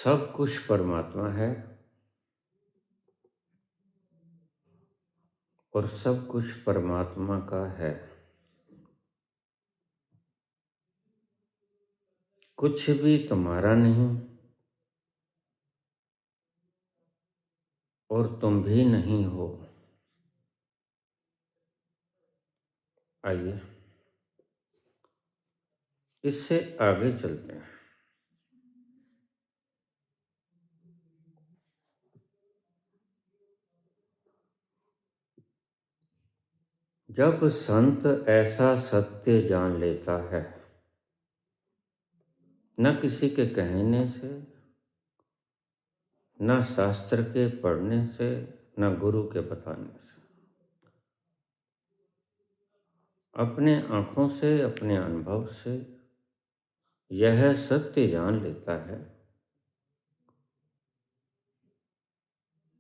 सब कुछ परमात्मा है और सब कुछ परमात्मा का है। कुछ भी तुम्हारा नहीं और तुम भी नहीं हो। आइए इससे आगे चलते हैं। जब संत ऐसा सत्य जान लेता है, न किसी के कहने से, न शास्त्र के पढ़ने से, न गुरु के बताने से, अपने आँखों से, अपने अनुभव से यह सत्य जान लेता है,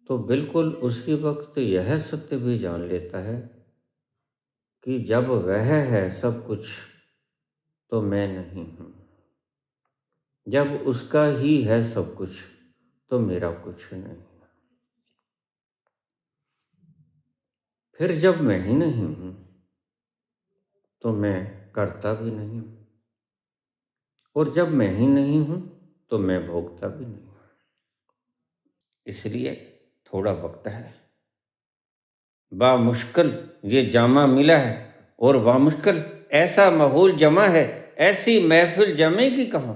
तो बिल्कुल उसी वक्त यह सत्य भी जान लेता है कि जब वह है सब कुछ तो मैं नहीं हूँ। जब उसका ही है सब कुछ तो मेरा कुछ नहीं। फिर जब मैं ही नहीं हूँ तो मैं करता भी नहीं, और जब मैं ही नहीं हूँ तो मैं भोगता भी नहीं। इसलिए थोड़ा वक्त है, मुश्किल ये जामा मिला है, और मुश्किल ऐसा माहौल जमा है, ऐसी महफिल जमेगी कहाँ।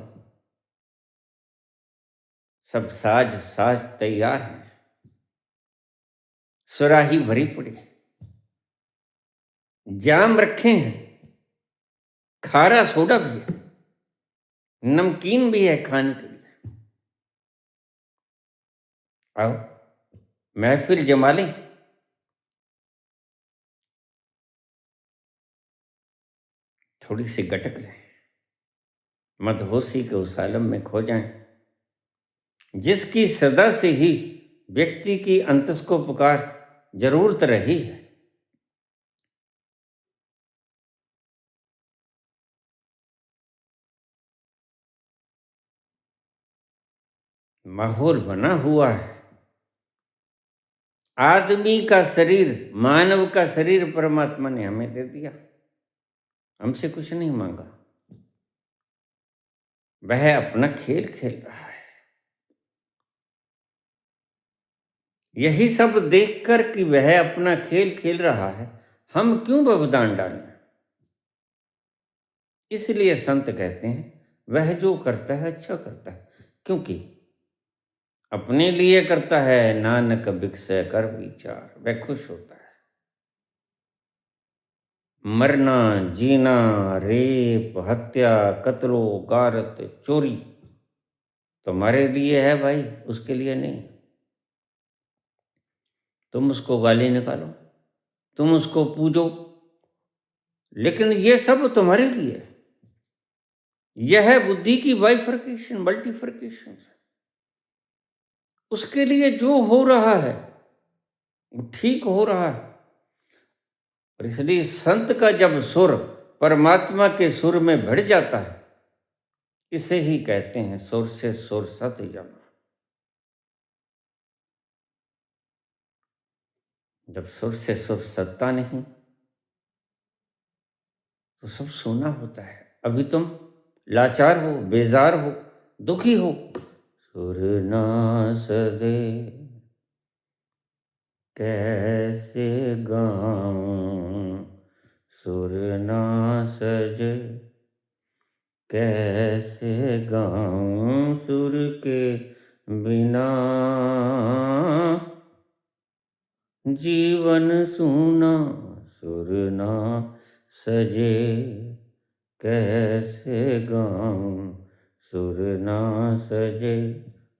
सब साज साज तैयार हैं, सुराही भरी पड़ी, जाम रखे हैं, खारा सोडा भी है, नमकीन भी है खाने के लिए। आओ महफिल जमा लें। थोड़ी सी गटक लें, मदहोशी के उस आलम में खो जाएं जिसकी सदा से ही व्यक्ति की अंतस को पुकार जरूरत रही है। माहौल बना हुआ है, आदमी का शरीर, मानव का शरीर परमात्मा ने हमें दे दिया, हमसे कुछ नहीं मांगा। वह अपना खेल खेल रहा है। यही सब देखकर कि वह अपना खेल खेल रहा है, हम क्यों व्यवधान डालें। इसलिए संत कहते हैं वह जो करता है अच्छा करता है, क्योंकि अपने लिए करता है। नानक बिकसे कर विचार, वह खुश होता है। मरना, जीना, रेप, हत्या, कत्लो गारत, चोरी तुम्हारे लिए है भाई, उसके लिए नहीं। तुम उसको गाली निकालो, तुम उसको पूजो, लेकिन ये सब तुम्हारे लिए है। यह है बुद्धि की बाइफर्केशन, मल्टीफर्केशन। उसके लिए जो हो रहा है वो ठीक हो रहा है। और इसलिए संत का जब सुर परमात्मा के सुर में भिड़ जाता है, इसे ही कहते हैं सुर से सुर सत जमा। जब सुर से सुर सत्ता नहीं तो सब सोना होता है। अभी तुम लाचार हो, बेजार हो, दुखी हो, सुर ना सदे कैसे गाऊं, सुर ना सजे कैसे गाऊं, सुर के बिना जीवन सूना, सुर ना सजे कैसे गाऊं, सुर ना सजे।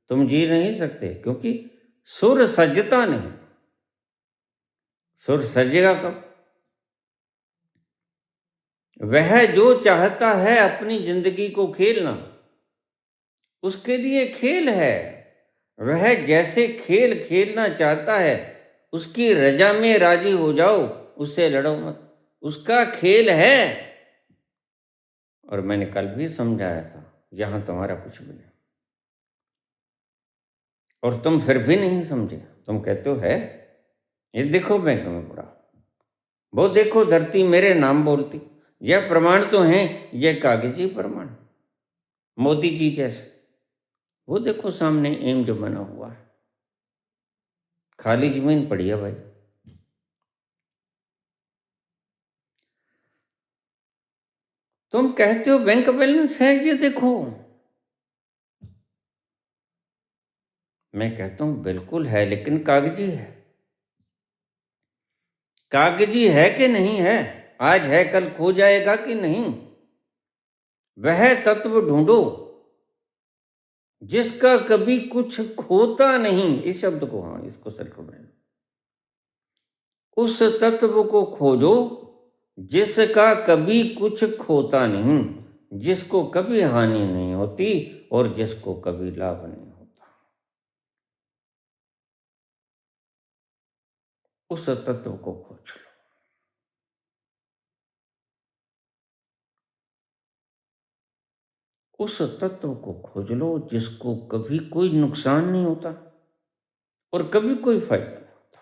तुम जी नहीं सकते क्योंकि सुर सजता नहीं। सुर सजेगा कब? वह जो चाहता है अपनी जिंदगी को खेलना, उसके लिए खेल है। वह जैसे खेल खेलना चाहता है, उसकी रजा में राजी हो जाओ, उससे लड़ो मत, उसका खेल है। और मैंने कल भी समझाया था, यहां तुम्हारा कुछ भी नहीं। और तुम फिर भी नहीं समझे। तुम कहते हो है, ये देखो बैंक में पड़ा, वो देखो धरती मेरे नाम बोलती। यह प्रमाण तो हैं, यह कागजी प्रमाण, मोदी जी जैसे। वो देखो सामने एम जो बना हुआ है, खाली जमीन पड़ी है भाई। तुम कहते हो बैंक बैलेंस है, ये देखो। मैं कहता हूं बिल्कुल है, लेकिन कागजी है। कागजी है कि नहीं है, आज है कल खो जाएगा कि नहीं, वह तत्व ढूंढो जिसका कभी कुछ खोता नहीं। इस शब्द को, हाँ, इसको सर्कल में, उस तत्व को खोजो जिसका कभी कुछ खोता नहीं, जिसको कभी हानि नहीं होती और जिसको कभी लाभ नहीं होता। उस तत्व को खोज लो। उस तत्व को खोज लो जिसको कभी कोई नुकसान नहीं होता और कभी कोई फायदा नहीं होता।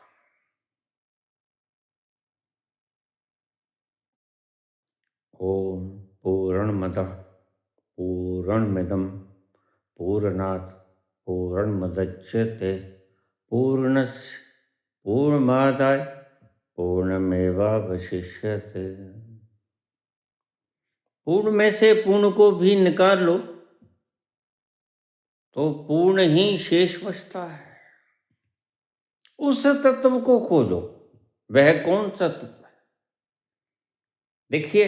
ओम पूर्णमदः पूर्णमिदं पूर्णात् पूर्णमुदच्यते पूर्णस्य पूर्णमादाय पूर्णमेवावशिष्यते। पूर्ण में से पूर्ण को भी निकाल लो तो पूर्ण ही शेष बचता है। उस तत्व को खोजो, वह कौन सा तत्व है। देखिए,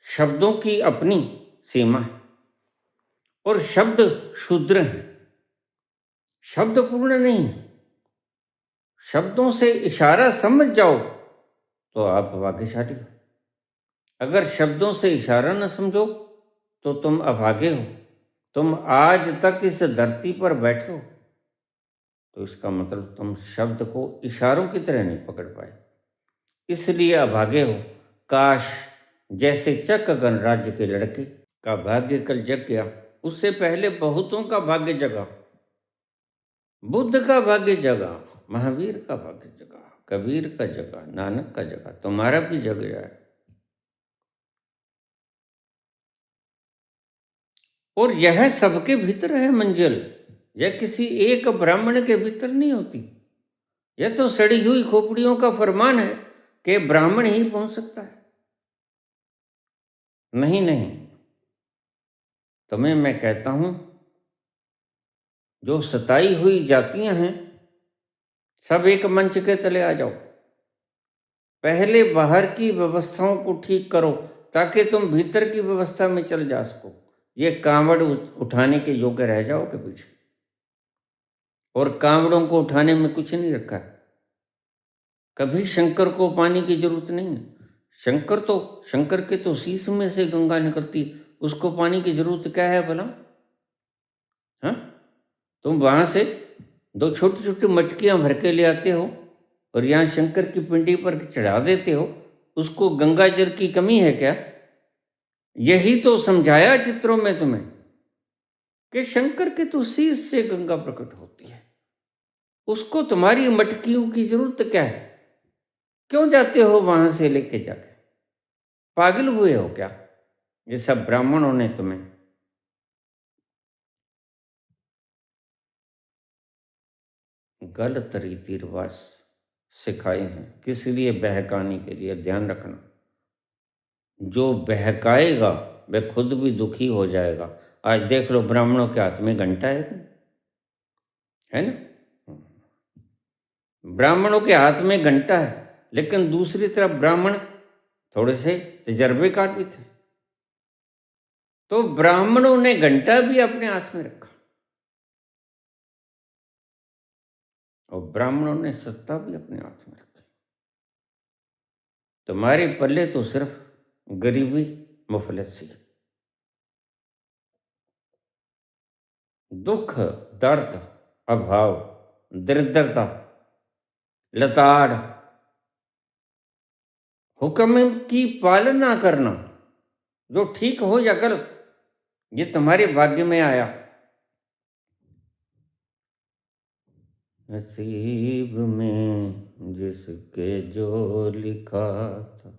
शब्दों की अपनी सीमा है और शब्द क्षुद्र हैं, शब्द पूर्ण नहीं। शब्दों से इशारा समझ जाओ तो आप भाग्यशाली हो। अगर शब्दों से इशारा न समझो तो तुम अभागे हो। तुम आज तक इस धरती पर बैठे हो तो इसका मतलब तुम शब्द को इशारों की तरह नहीं पकड़ पाए, इसलिए अभागे हो। काश जैसे चक गणराज्य के लड़के का भाग्य कल जग गया, उससे पहले बहुतों का भाग्य जगा। बुद्ध का भाग्य जगा, महावीर का भाग्य जगा, कबीर का जगा, नानक का जगा, तुम्हारा भी जग जाए। और यह सबके भीतर है मंजिल, यह किसी एक ब्राह्मण के भीतर नहीं होती। यह तो सड़ी हुई खोपड़ियों का फरमान है कि ब्राह्मण ही पहुंच सकता है। नहीं नहीं, तुम्हें मैं कहता हूं, जो सताई हुई जातियां हैं, सब एक मंच के तले आ जाओ। पहले बाहर की व्यवस्थाओं को ठीक करो ताकि तुम भीतर की व्यवस्था में चल जा सको। ये कांवड़ उठाने के योग्य रह जाओ के पीछे, और कांवड़ों को उठाने में कुछ नहीं रखा है। कभी शंकर को पानी की जरूरत नहीं है। शंकर के तो शीश में से गंगा निकलती, उसको पानी की जरूरत क्या है भला? हाँ, तुम वहां से दो छोटी छोटी मटकियां भर के ले आते हो और यहाँ शंकर की पिंडी पर चढ़ा देते हो। उसको गंगा जल की कमी है क्या? यही तो समझाया चित्रों में तुम्हें कि शंकर के तो शीश से गंगा प्रकट होती है। उसको तुम्हारी मटकियों की जरूरत क्या है? क्यों जाते हो वहां से लेके जाके? पागल हुए हो क्या? ये सब ब्राह्मणों ने तुम्हें गलत रीति रिवाज सिखाए हैं, किस लिए? बहकाने के लिए। ध्यान रखना, जो बहकाएगा वह खुद भी दुखी हो जाएगा। आज देख लो, ब्राह्मणों के हाथ में घंटा है ना? ब्राह्मणों के हाथ में घंटा है, लेकिन दूसरी तरफ ब्राह्मण थोड़े से तजर्बेकार भी थे, तो ब्राह्मणों ने घंटा भी अपने हाथ में रखा और ब्राह्मणों ने सत्ता भी अपने हाथ में रखी। तुम्हारे पल्ले तो सिर्फ गरीबी, मुफलिसी, दुख, दर्द, अभाव, दरिद्रता, लताड़, हुक्म की पालना करना, जो ठीक हो या गलत, ये तुम्हारे भाग्य में आया। नसीब में जिसके जो लिखा था,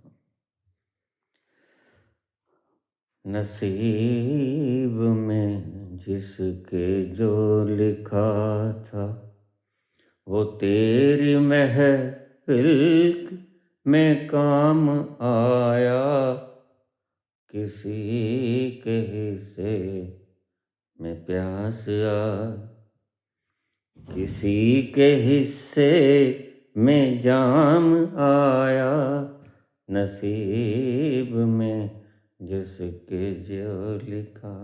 नसीब में जिसके जो लिखा था, वो तेरी महफिल में काम आया। किसी के हिस्से में प्यास आ, किसी के हिस्से में जाम आया। नसीब में जिसके जो लिखा।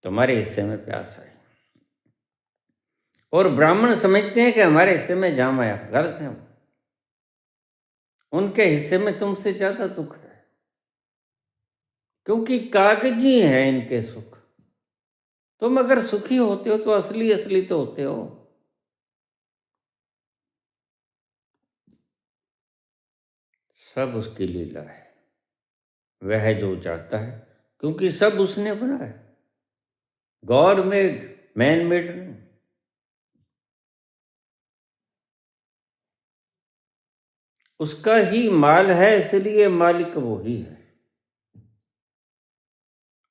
तुम्हारे हिस्से में प्यास आई और ब्राह्मण समझते हैं कि हमारे हिस्से में जाम आया। गलत है। उनके हिस्से में तुमसे ज्यादा दुख है, क्योंकि कागजी है इनके सुख। तुम अगर सुखी होते हो तो असली असली तो होते हो। सब उसकी लीला है, वह जो चाहता है, क्योंकि सब उसने बनाया। गॉड मेड, मैन मेड नहीं। उसका ही माल है, इसलिए मालिक वो ही है।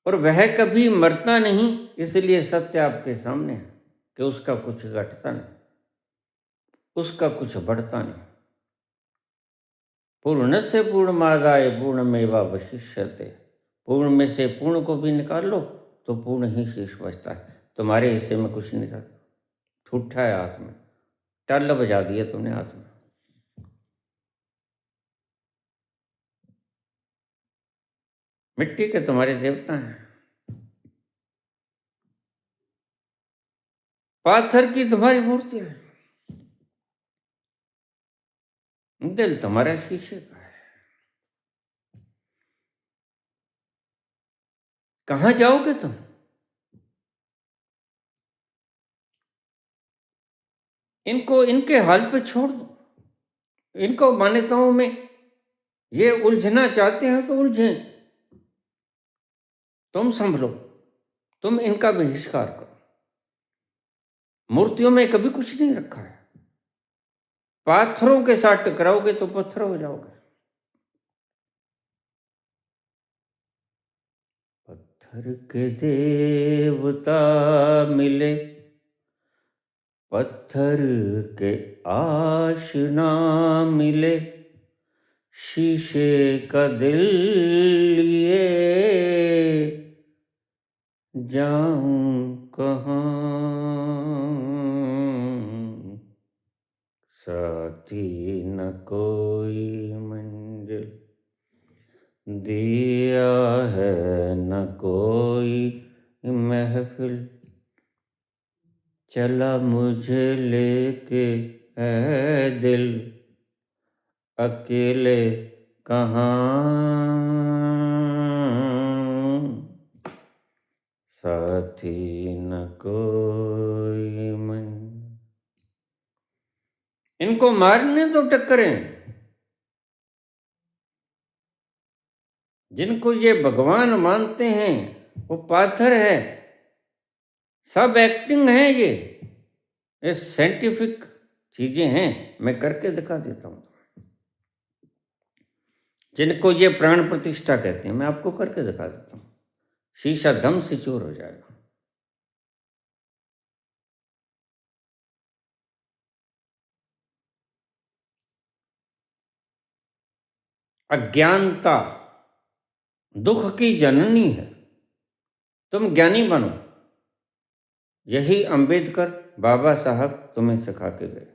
और वह कभी मरता नहीं, इसलिए सत्य आपके सामने है कि उसका कुछ घटता नहीं, उसका कुछ बढ़ता नहीं। पूर्णस्य पूर्णमादाय पूर्णमेवावशिष्यते। पूर्ण में से पूर्ण को भी निकाल लो तो पूर्ण ही शेष बचता है। तुम्हारे हिस्से में कुछ नहीं रहता, ठूठा है हाथ में, टल्ल बजा दिया तुमने हाथ में। मिट्टी के तुम्हारे देवता हैं, पाथर की तुम्हारी मूर्ति है, दिल तुम्हारा शीशे का है। कहाँ जाओगे तुम? इनको इनके हाल पे छोड़ दो। इनको मान्यताओं में ये उलझना चाहते हैं तो उलझे। तुम संभलो, तुम इनका बहिष्कार करो। मूर्तियों में कभी कुछ नहीं रखा है। पाथरों के साथ टकराओगे तो पत्थर हो जाओगे। पत्थर के देवता मिले, पत्थर के आशना मिले, शीशे का दिल लिए जाऊं कहाँ। साथी न कोई मंजिल दिया है, न कोई महफिल, चला मुझे लेके है दिल, अकेले कहाँ। साथी न कोई मन। इनको मारने तो टक्करें। जिनको ये भगवान मानते हैं वो पाथर है। सब एक्टिंग है ये साइंटिफिक चीजें हैं। मैं करके दिखा देता हूं। जिनको ये प्राण प्रतिष्ठा कहते हैं, मैं आपको करके दिखा देता हूं। शीशा दम से चूर हो जाएगा। अज्ञानता दुख की जननी है। तुम ज्ञानी बनो। यही अंबेडकर बाबा साहब तुम्हें सिखा के गए।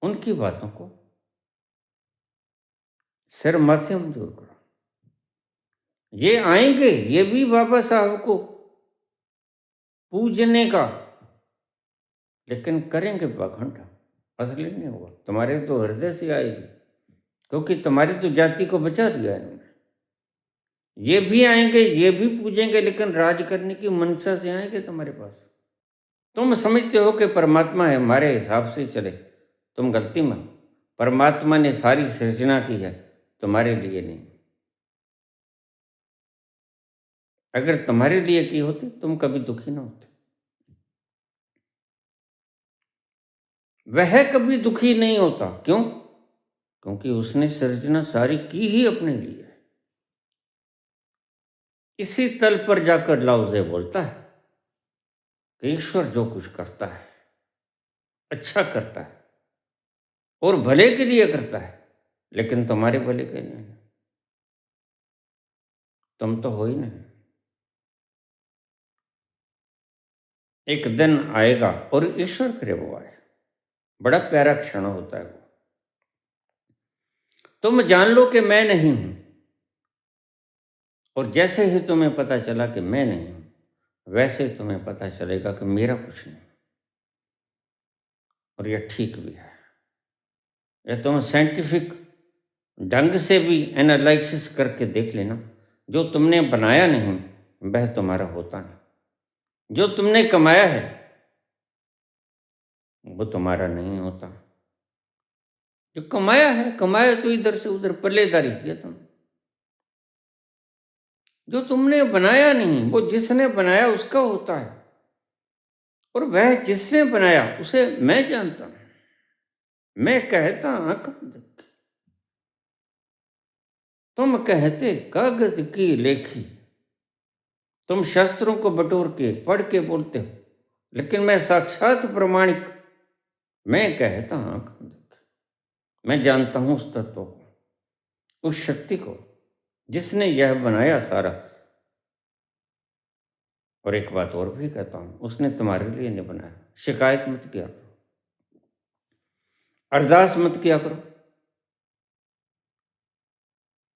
उनकी बातों को सिर माथे मंजूर करो। ये आएंगे, ये भी बाबा साहब को पूजने का, लेकिन करेंगे पाखंड। असली नहीं होगा। तुम्हारे तो हृदय से आएगी, क्योंकि तुम्हारी तो जाति को बचा दिया है इन्होंने। ये भी आएंगे, ये भी पूजेंगे, लेकिन राज करने की मंशा से आएंगे तुम्हारे पास। तुम समझते हो कि परमात्मा है, हमारे हिसाब से चले। तुम गलती में। परमात्मा ने सारी सृजना की है, तुम्हारे लिए नहीं। अगर तुम्हारे लिए की होती तुम कभी दुखी ना होते। वह कभी दुखी नहीं होता, क्यों? क्योंकि उसने सृजना सारी की ही अपने लिए है। इसी तल पर जाकर लाओजे बोलता है कि ईश्वर जो कुछ करता है अच्छा करता है और भले के लिए करता है, लेकिन तुम्हारे भले के लिए नहीं। तुम तो हो ही नहीं। एक दिन आएगा और ईश्वर करे वो आए, बड़ा प्यारा क्षण होता है वो। तुम जान लो कि मैं नहीं हूं, और जैसे ही तुम्हें पता चला कि मैं नहीं हूं, वैसे ही तुम्हें पता चलेगा कि मेरा कुछ नहीं। और यह ठीक भी है। यह तुम साइंटिफिक ढंग से भी एनालिसिस करके देख लेना, जो तुमने बनाया नहीं वह तुम्हारा होता नहीं। जो तुमने कमाया है वो तुम्हारा नहीं होता। जो कमाया तो इधर से उधर पल्लेदारी किया तुम। जो तुमने बनाया नहीं वो जिसने बनाया उसका होता है, और वह जिसने बनाया उसे मैं जानता हूं। मैं कहता आंख देखी, तुम कहते कागज की लेखी। तुम शास्त्रों को बटोर के पढ़ के बोलते हो, लेकिन मैं साक्षात प्रमाणिक, मैं कहता आंख देखी। मैं जानता हूं उस तत्व को, उस शक्ति को जिसने यह बनाया सारा। और एक बात और भी कहता हूं, उसने तुम्हारे लिए नहीं बनाया। शिकायत मत किया करो, अरदास मत किया करो।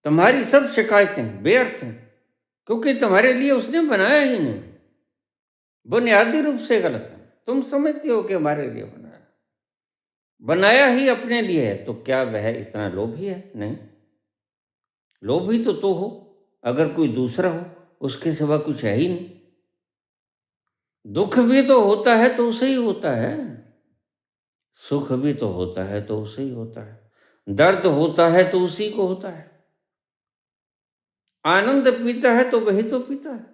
तुम्हारी सब शिकायतें व्यर्थ हैं, क्योंकि तुम्हारे लिए उसने बनाया ही नहीं। बुनियादी रूप से गलत है। तुम समझते हो कि हमारे लिए बनाया, बनाया ही अपने लिए है, तो क्या वह इतना लोभी है? नहीं। लोभी तो हो अगर कोई दूसरा हो, उसके सिवा कुछ है ही नहीं। दुख भी तो होता है तो उसे ही होता है, सुख भी तो होता है तो उसे ही होता है, दर्द होता है तो उसी को होता है, आनंद पीता है तो वही तो पीता है।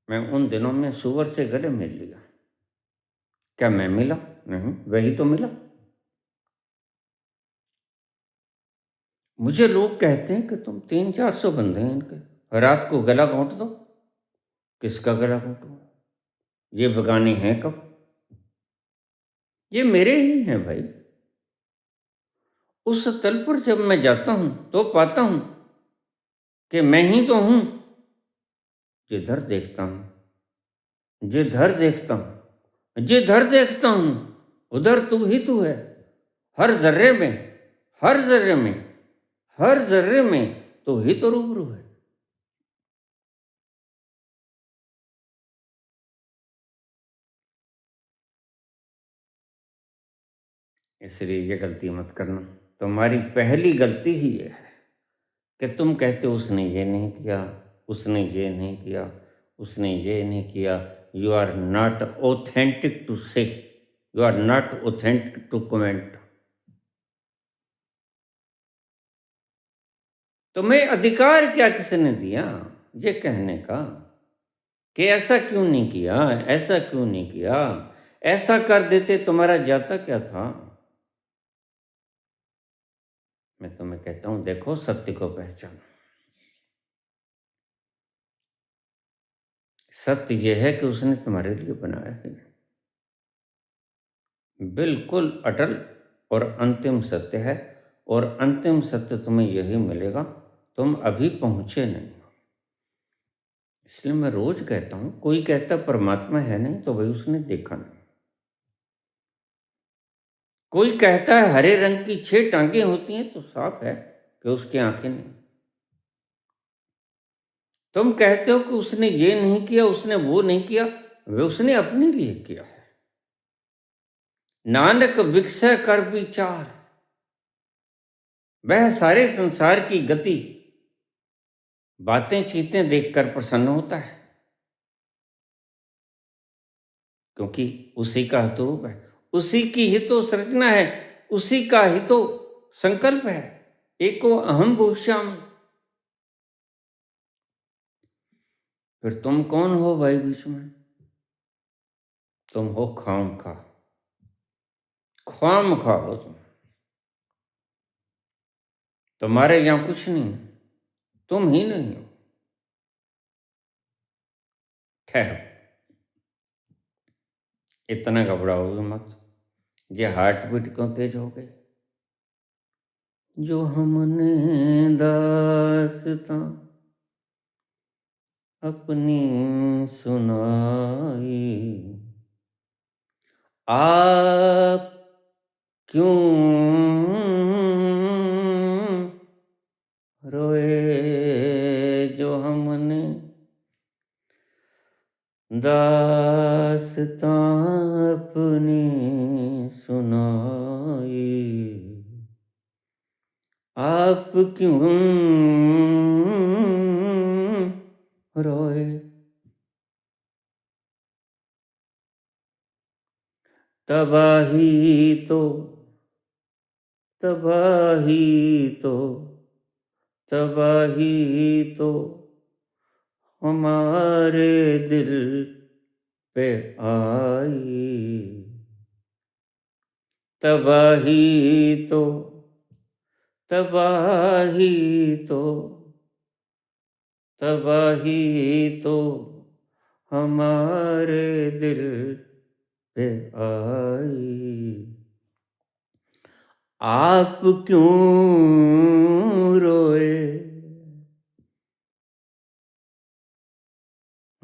मैं उन दिनों में सुअर से गले मिल लिया, क्या मैं मिला? नहीं, वही तो मिला। मुझे लोग कहते हैं कि तुम 300-400 बंदे हैं इनके, रात को गला घोंट दो। किसका गला घोंटू? ये बेगाने हैं कब? ये मेरे ही हैं भाई। उस तल पर जब मैं जाता हूं तो पाता हूं कि मैं ही तो हूं। जिधर देखता हूं, जिधर देखता हूं, जिधर देखता हूं, उधर तू ही तू है। हर जर्रे में, हर जर्रे में, हर जर्रे में तू ही तो रूबरू है। इसलिए ये गलती मत करना। तुम्हारी पहली गलती ही ये है कि तुम कहते हो उसने ये नहीं किया, उसने ये नहीं किया, उसने ये नहीं किया। You are not authentic to say, you are not authentic to comment. तुम्हें अधिकार क्या किसने दिया ये कहने का कि ऐसा क्यों नहीं किया, ऐसा क्यों नहीं किया? ऐसा कर देते तुम्हारा जाता क्या था? मैं तुम्हें कहता हूं, देखो सत्य को पहचानो। सत्य यह है कि उसने तुम्हारे लिए बनाया है, बिल्कुल अटल और अंतिम सत्य है। और अंतिम सत्य तुम्हें यही मिलेगा, तुम अभी पहुंचे नहीं हो। इसलिए मैं रोज कहता हूं, कोई कहता परमात्मा है नहीं तो भाई उसने देखा नहीं। कोई कहता है हरे रंग की 6 टांगे होती हैं तो साफ है कि उसकी आंखें नहीं। तुम कहते हो कि उसने ये नहीं किया, उसने वो नहीं किया, वे उसने अपने लिए किया है। नानक विकसय कर विचार, वह सारे संसार की गति बातें चीतें देखकर प्रसन्न होता है, क्योंकि उसी का हितरूप है, उसी की ही तो सृजना है, उसी का ही तो संकल्प है। एको अहम भूष्यामि, फिर तुम कौन हो भाई बीच में? तुम हो खामखा, ख्वामखा हो तुम। तुम्हारे यहाँ कुछ नहीं है, तुम ही नहीं हो। ठहरो, इतना घबराओगे मत। ये हार्ट बीट क्यों तेज हो गई? जो हमने दास्तां अपनी सुनाई, आप क्यों रोए? जो हमने दास्तां अपनी सुनाई, आप क्यों रोए? तबाही तो तबाही तो तबाही तो हमारे दिल पे आई, तबाही तो तबाही तो तबाही तो हमारे दिल पे आई, आप क्यों रोए?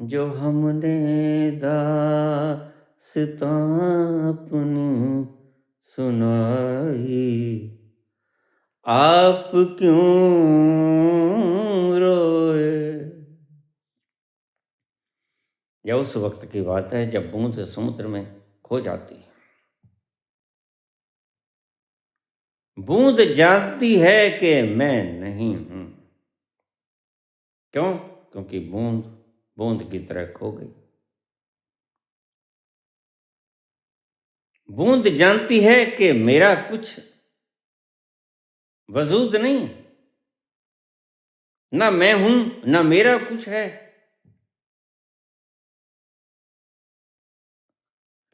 जो हमने दास्तां अपनी सुनाई, आप क्यों रोए? यह उस वक्त की बात है जब बूंद समुद्र में खो जाती है। बूंद जानती है कि मैं नहीं हूं। क्यों? क्योंकि बूंद बूंद की तरह खो गई। बूंद जानती है कि मेरा कुछ वजूद नहीं, ना मैं हूं ना मेरा कुछ है।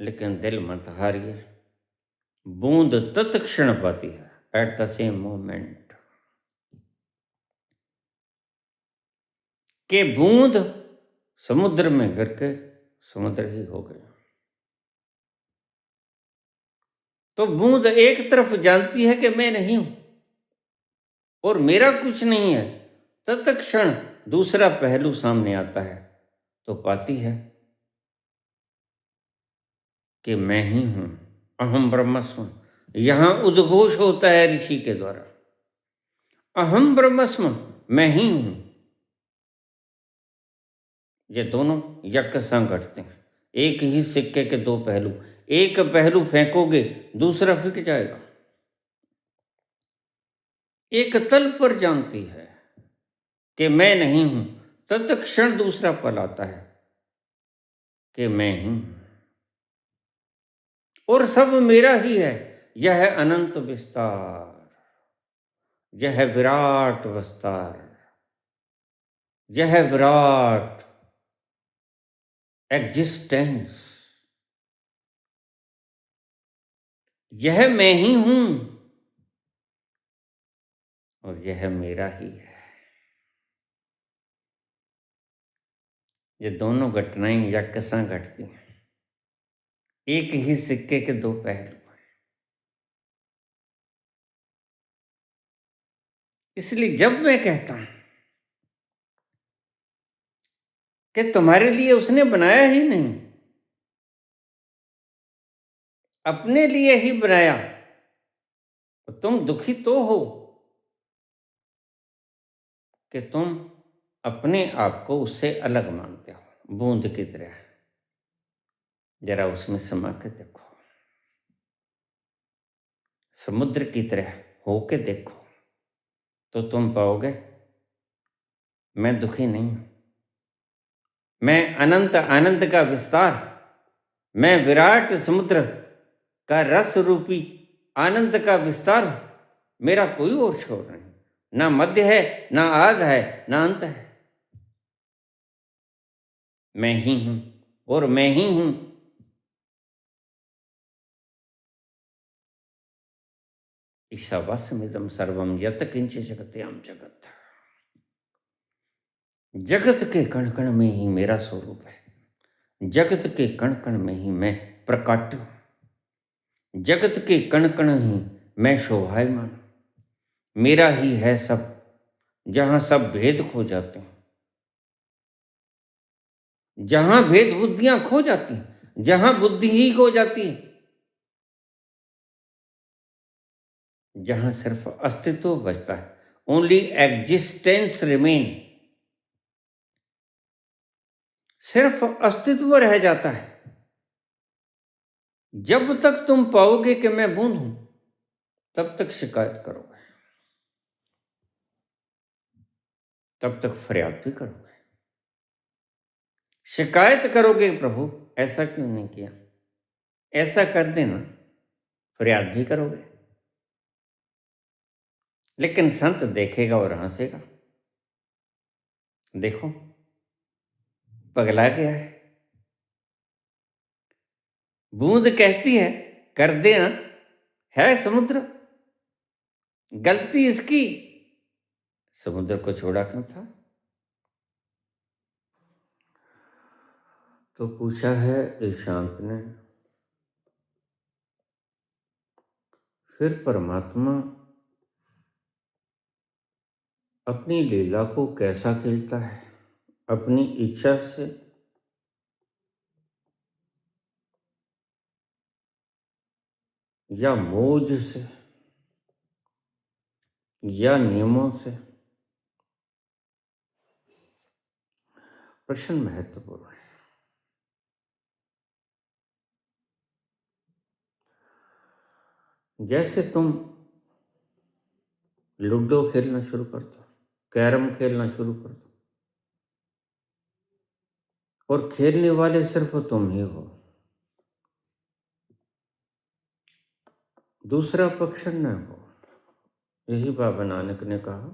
लेकिन दिल मत हारिए, बूंद तत्क्षण पाती है, एट द सेम मोमेंट। कि बूंद समुद्र में गिर के समुद्र ही हो गया। तो बूंद एक तरफ जानती है कि मैं नहीं हूं और मेरा कुछ नहीं है, तत्क्षण दूसरा पहलू सामने आता है तो पाती है कि मैं ही हूं, अहम ब्रह्मस्म। यहां उद्घोष होता है ऋषि के द्वारा, अहम ब्रह्मस्म, मैं ही हूं। ये दोनों यकसां घटते हैं, एक ही सिक्के के दो पहलू। एक पहलू फेंकोगे दूसरा फिक जाएगा। एक तल पर जानती है कि मैं नहीं हूं, तत्क्षण दूसरा पल आता है कि मैं ही हूं और सब मेरा ही है। यह है अनंत विस्तार, यह है विराट विस्तार, यह है विराट एग्जिस्टेंस। यह मैं ही हूं और यह मेरा ही है। ये दोनों घटनाएं यकसां घटती हैं, एक ही सिक्के के दो पहलू। इसलिए जब मैं कहता हूं कि तुम्हारे लिए उसने बनाया ही नहीं, अपने लिए ही बनाया, तो तुम दुखी तो हो कि तुम अपने आप को उससे अलग मानते हो, बूंद की तरह। जरा उसमें समा के देखो, समुद्र की तरह होके देखो, तो तुम पाओगे मैं दुखी नहीं हूं, मैं अनंत आनंद का विस्तार, मैं विराट समुद्र का रस रूपी आनंद का विस्तार। मेरा कोई और छोर नहीं, ना मध्य है, ना आद है, ना अंत है। मैं ही हूँ और मैं ही हूँ। ईशावास्यमिदं सर्वं यत् किंचित् जगत्यां जगत्। जगत के कण कण में ही मेरा स्वरूप है। जगत के कण कण में ही मैं प्रकट हूँ। जगत के कण कण ही मैं शोभायमान हूँ। मेरा ही है सब। जहाँ सब भेद खो जाते हैं, जहाँ भेद बुद्धियां खो जाती हैं, जहाँ बुद्धि ही खो जाती है, जहाँ सिर्फ अस्तित्व बचता है, ओनली एग्जिस्टेंस रिमेन, सिर्फ अस्तित्व रह जाता है। जब तक तुम पाओगे कि मैं बूंद हूं, तब तक शिकायत करोगे, तब तक फरियाद भी करोगे। शिकायत करोगे, प्रभु ऐसा क्यों नहीं किया, ऐसा कर देना, फरियाद भी करोगे। लेकिन संत देखेगा और हंसेगा, देखो पगला गया है। बूंद कहती है कर देना, है समुद्र, गलती इसकी, समुद्र को छोड़ा क्यों था। तो पूछा है ईशांत ने, फिर परमात्मा अपनी लीला को कैसा खेलता है, अपनी इच्छा से या मौज से या नियमों से। प्रश्न महत्वपूर्ण है। जैसे तुम लूडो खेलना शुरू कर दो, कैरम खेलना शुरू कर दो, और खेलने वाले सिर्फ तुम ही हो, दूसरा पक्ष न हो। यही बाबा नानक ने कहा,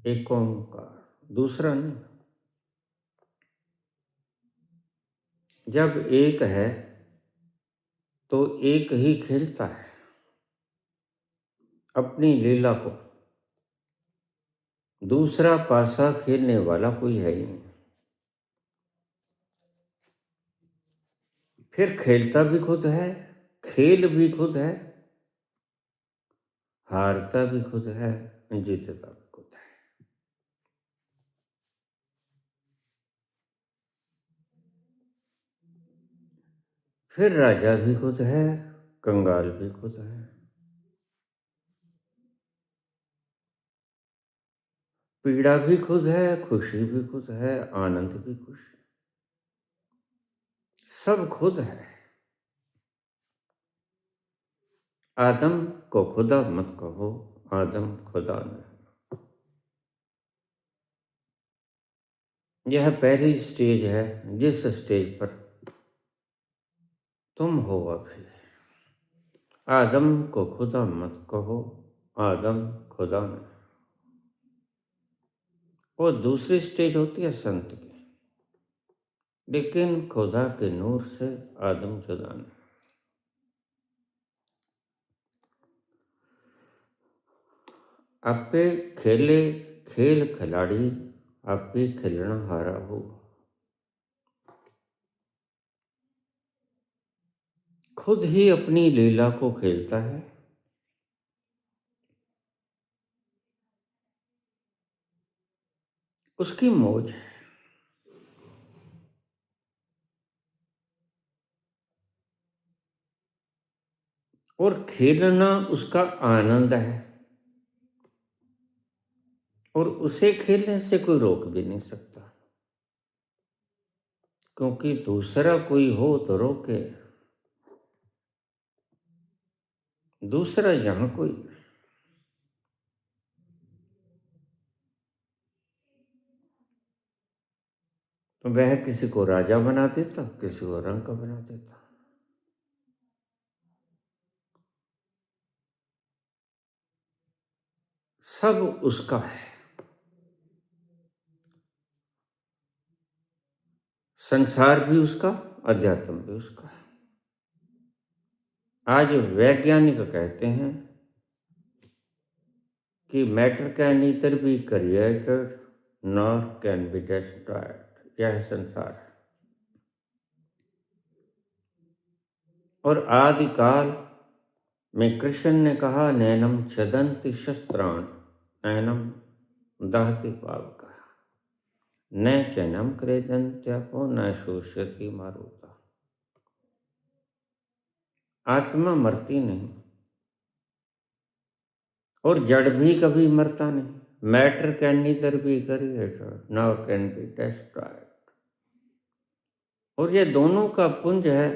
एक ओंकार, दूसरा नहीं। जब एक है तो एक ही खेलता है अपनी लीला को, दूसरा पासा खेलने वाला कोई है ही नहीं। फिर खेलता भी खुद है, खेल भी खुद है, हारता भी खुद है, जीतता भी खुद है। फिर राजा भी खुद है, कंगाल भी खुद है, पीड़ा भी खुद है, खुशी भी खुद है, आनंद भी खुश है, सब खुद है। आदम को खुदा मत कहो, आदम खुदा नहीं। यह पहली स्टेज है, जिस स्टेज पर तुम हो अभी। आदम को खुदा मत कहो, आदम खुदा नहीं। और दूसरी स्टेज होती है संत की, लेकिन खुदा के नूर से आदम जुदा नहीं। आपे खेले खेल खिलाड़ी, आपे खेलना हारा हो। खुद ही अपनी लीला को खेलता है, उसकी मौज है। और खेलना उसका आनंद है, और उसे खेलने से कोई रोक भी नहीं सकता, क्योंकि दूसरा कोई हो तो रोके, दूसरा यहां कोई। तो वह किसी को राजा बना देता, किसी को रंग का बना देता। सब उसका है, संसार भी उसका, अध्यात्म भी उसका। आज वैज्ञानिक कहते हैं कि matter can neither be created nor can be destroyed. यह संसार है। और आदिकाल में कृष्ण ने कहा, नैनम छदन्ति शस्त्राण नैनम दहति पावका न चैनम क्रेदन्त्यपो न शोष्यति मारुता। आत्मा मरती नहीं और जड़ भी कभी मरता नहीं। Matter can neither be created nor can be destroyed. और ये दोनों का पुंज है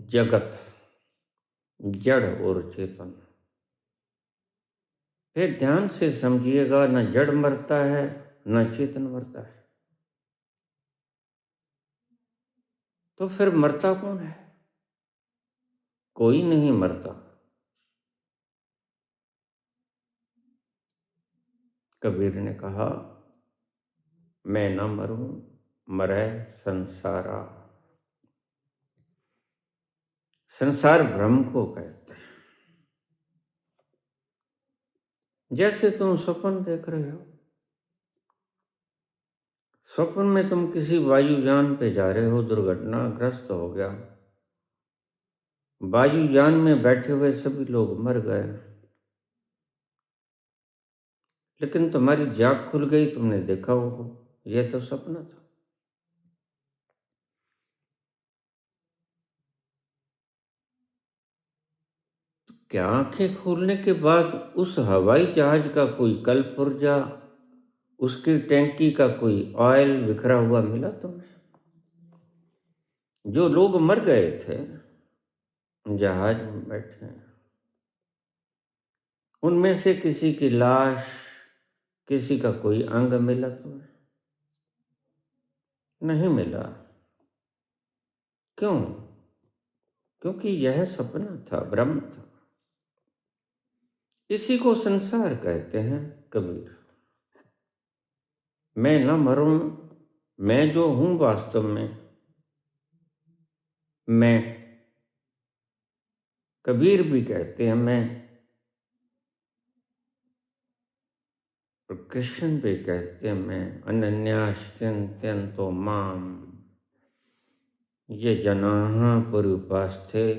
जगत, जड़ और चेतन। फिर ध्यान से समझिएगा, न जड़ मरता है न चेतन मरता है, तो फिर मरता कौन है? कोई नहीं मरता। कबीर ने कहा, मैं न मरूं मरै संसारा। संसार भ्रम को कहते हैं। जैसे तुम स्वप्न देख रहे हो, स्वप्न में तुम किसी वायुयान पे जा रहे हो, दुर्घटनाग्रस्त हो गया, वायुयान में बैठे हुए सभी लोग मर गए, लेकिन तुम्हारी जाग खुल गई, तुमने देखा हो यह तो सपना था। तो क्या आंखें खोलने के बाद उस हवाई जहाज का कोई कलपुर्जा, उसकी टैंकी का कोई ऑयल बिखरा हुआ मिला तुम्हें? जो लोग मर गए थे जहाज में बैठे, उनमें से किसी की लाश, किसी का कोई अंग मिला तुम्हें? नहीं मिला। क्यों? क्योंकि यह सपना था, भ्रम था। इसी को संसार कहते हैं कबीर। मैं न मरूं, मैं जो हूं वास्तव में मैं। कबीर भी कहते हैं मैं, और कृष्ण भी कहते हैं मैं। अनन्याश्चिन्तयन्तो माम ये जनाः पर्युपास्ते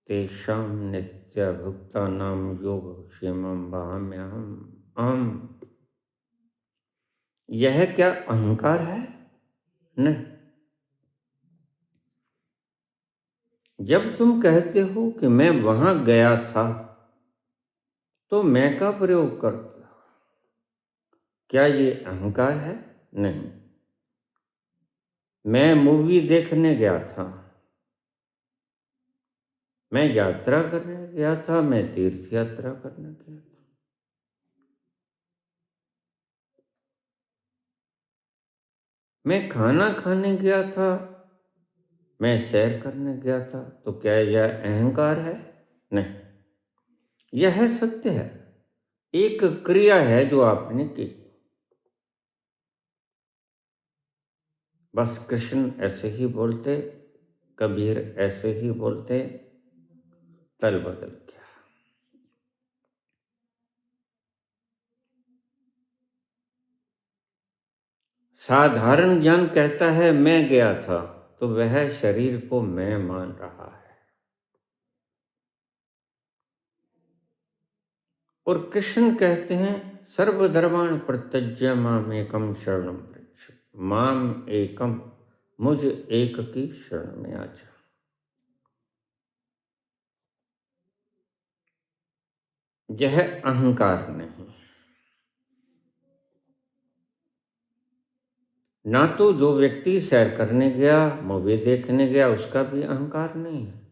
तेषां नित्यभुक्तानां योगक्षेमं वहाम्यहम्। अहम्। यह क्या अहंकार है? नहीं। जब तुम कहते हो कि मैं वहां गया था, तो मैं का प्रयोग करते हो। क्या ये अहंकार है? नहीं। मैं मूवी देखने गया था, मैं यात्रा करने गया था, मैं तीर्थ यात्रा करने गया था। मैं खाना खाने गया था, मैं सैर करने गया था। तो क्या यह अहंकार है? नहीं। यह सत्य है, एक क्रिया है जो आपने की। बस कृष्ण ऐसे ही बोलते, कबीर ऐसे ही बोलते, तल बदल गया। साधारण ज्ञान कहता है मैं गया था, तो वह शरीर को मैं मान रहा है। और कृष्ण कहते हैं, सर्वधर्मान् परित्यज्य माम एकम शरणम व्रज। माम एकम, मुझ एक की शरण में आ जा। यह अहंकार नहीं। ना तो जो व्यक्ति सैर करने गया, मूवी देखने गया, उसका भी अहंकार नहीं है।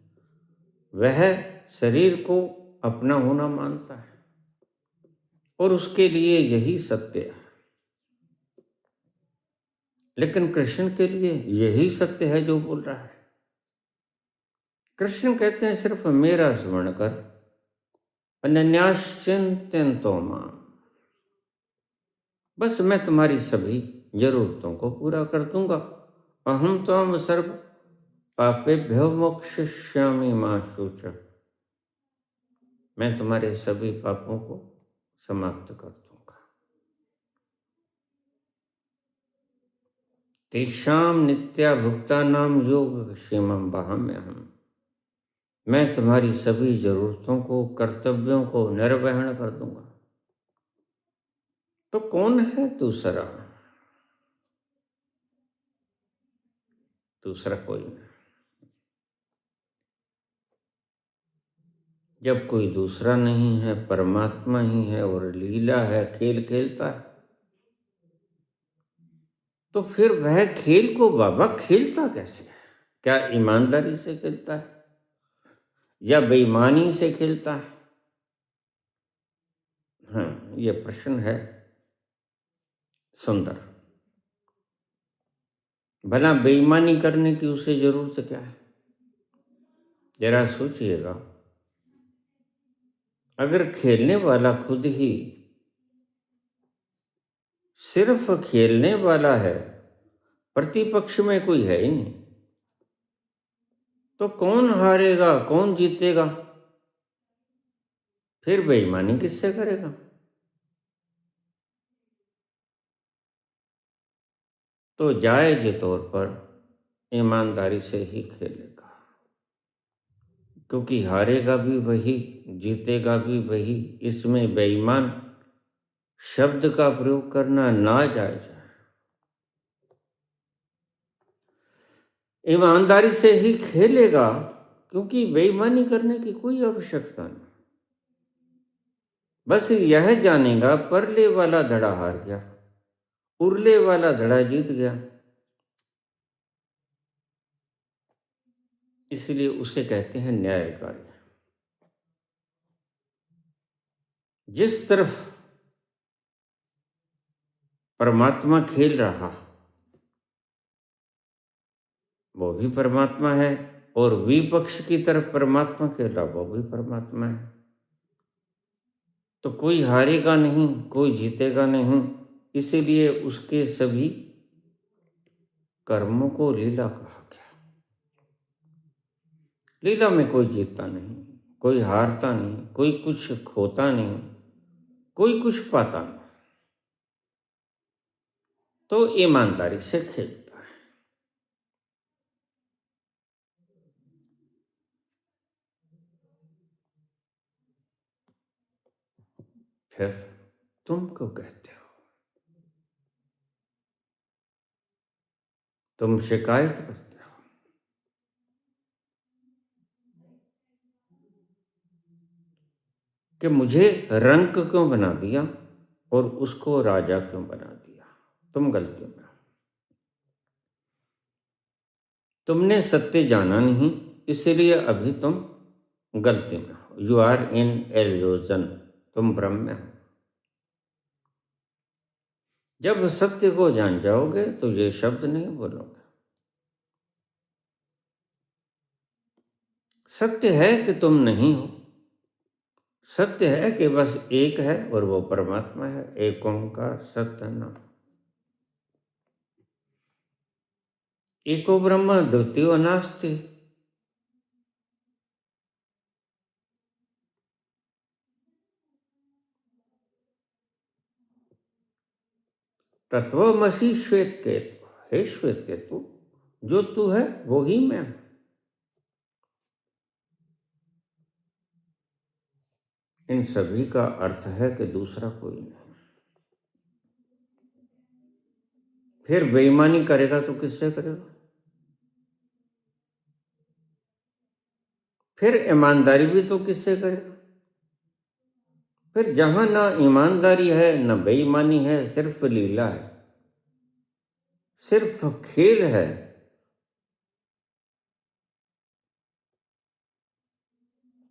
वह शरीर को अपना होना मानता है और उसके लिए यही सत्य है। लेकिन कृष्ण के लिए यही सत्य है जो बोल रहा है। कृष्ण कहते हैं, सिर्फ मेरा स्मरण कर, अनन्याश्चिन्तयन्तो माम्। बस मैं तुम्हारी सभी जरूरतों को पूरा कर दूंगा। अहम त्वाम सर्व पापेभ्यो मोक्षयिष्यामि मा शुचः। मैं तुम्हारे सभी पापों को समाप्त कर दूंगा। तेषां नित्याभुक्तानां योगक्षेमं वहाम्यहम्। मैं तुम्हारी सभी जरूरतों को, कर्तव्यों को निर्वहन कर दूंगा। तो कौन है दूसरा? दूसरा कोई नहीं। जब कोई दूसरा नहीं है, परमात्मा ही है और लीला है, खेल खेलता है, तो फिर वह खेल को बाबा खेलता कैसे है? क्या ईमानदारी से खेलता है या बेईमानी से खेलता है? हाँ, ये प्रश्न है सुंदर। भला बेईमानी करने की उसे जरूरत क्या है? जरा सोचिएगा। अगर खेलने वाला खुद ही सिर्फ खेलने वाला है, प्रतिपक्ष में कोई है ही नहीं, तो कौन हारेगा, कौन जीतेगा? फिर बेईमानी किससे करेगा? तो जायज तौर पर ईमानदारी से ही खेलेगा, क्योंकि हारेगा भी वही, जीतेगा भी वही। इसमें बेईमान शब्द का प्रयोग करना नाजायज है। ईमानदारी से ही खेलेगा, क्योंकि बेईमानी करने की कोई आवश्यकता नहीं। बस यह जानेगा परले वाला धड़ा हार गया, उरले वाला धड़ा जीत गया, इसलिए उसे कहते हैं न्यायकारी। जिस तरफ परमात्मा खेल रहा वो भी परमात्मा है, और विपक्ष की तरफ परमात्मा खेल रहा वो भी परमात्मा है। तो कोई हारेगा नहीं, कोई जीतेगा नहीं, इसीलिए उसके सभी कर्मों को लीला कहा गया। लीला में कोई जीतता नहीं, कोई हारता नहीं, कोई कुछ खोता नहीं, कोई कुछ पाता नहीं। तो ईमानदारी से खेलता है। फिर तुम क्यों कहते हो? तुम शिकायत करते हो कि मुझे रंक क्यों बना दिया और उसको राजा क्यों बना दिया। तुम गलती में हो। तुमने सत्य जाना नहीं, इसलिए अभी तुम गलती में हो। You are in illusion. तुम भ्रम में हो। जब सत्य को जान जाओगे तो ये शब्द नहीं बोलोगे। सत्य है कि तुम नहीं हो। सत्य है कि बस एक है और वो परमात्मा है। एक ओंकार सत्य नाम। एको ब्रह्म द्वितीयो नास्ति। तत्वमसि श्वेत केतु। हे श्वेत केतु, जो तू है वो ही मैं हूं। इन सभी का अर्थ है कि दूसरा कोई नहीं। फिर बेईमानी करेगा तो किससे करेगा? फिर ईमानदारी भी तो किससे करेगा? फिर जहां ना ईमानदारी है ना बेईमानी है, सिर्फ लीला है, सिर्फ खेल है,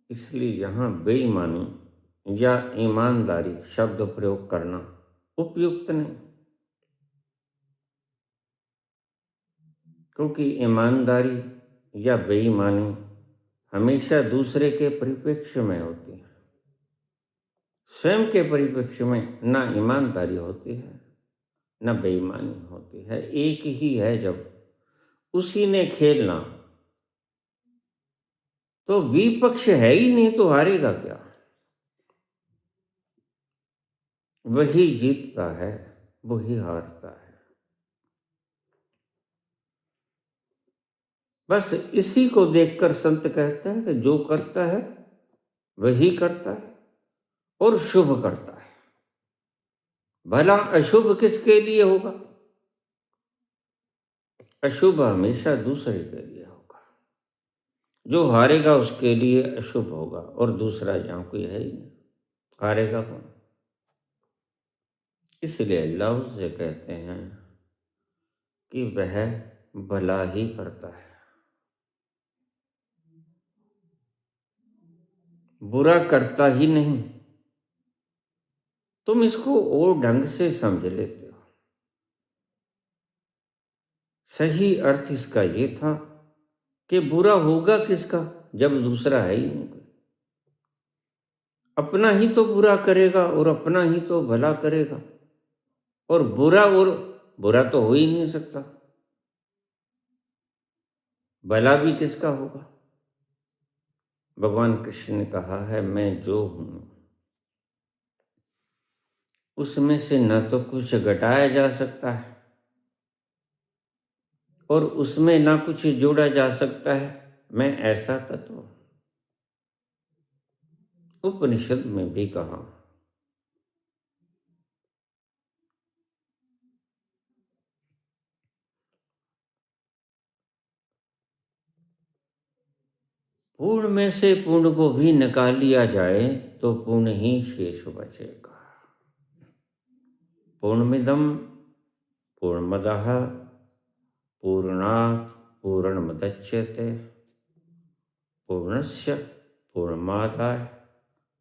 इसलिए यहां बेईमानी या ईमानदारी शब्द प्रयोग करना उपयुक्त नहीं। क्योंकि ईमानदारी या बेईमानी हमेशा दूसरे के परिप्रेक्ष्य में होती है। स्वयं के परिप्रेक्ष्य में ना ईमानदारी होती है न बेईमानी होती है, एक ही है। जब उसी ने खेलना, तो विपक्ष है ही नहीं तो हारेगा क्या? वही जीतता है, वही हारता है। बस इसी को देखकर संत कहते हैं कि जो करता है वही करता है और शुभ करता है। भला अशुभ किसके लिए होगा? अशुभ हमेशा दूसरे के लिए होगा। जो हारेगा उसके लिए अशुभ होगा, और दूसरा यहाँ कोई है ही नहीं। हारेगा कौन? इसलिए अल्लाह उससे कहते हैं कि वह भला ही करता है, बुरा करता ही नहीं। तुम इसको और ढंग से समझ लेते हो। सही अर्थ इसका ये था कि बुरा होगा किसका जब दूसरा है ही नहीं कोई। अपना ही तो बुरा करेगा और अपना ही तो भला करेगा, और बुरा तो हो ही नहीं सकता। भला भी किसका होगा? भगवान कृष्ण ने कहा है, मैं जो हूं उसमें से न तो कुछ घटाया जा सकता है और उसमें ना कुछ जोड़ा जा सकता है। मैं ऐसा तत्व हूं। उपनिषद में भी कहा। पूर्ण में से पूर्ण को भी निकाल लिया जाए तो पूर्ण ही शेष बचेगा। पूर्णमिदं पूर्णमदः पूर्णात् पूर्णमुदच्यते पूर्णस्य पूर्णमादाय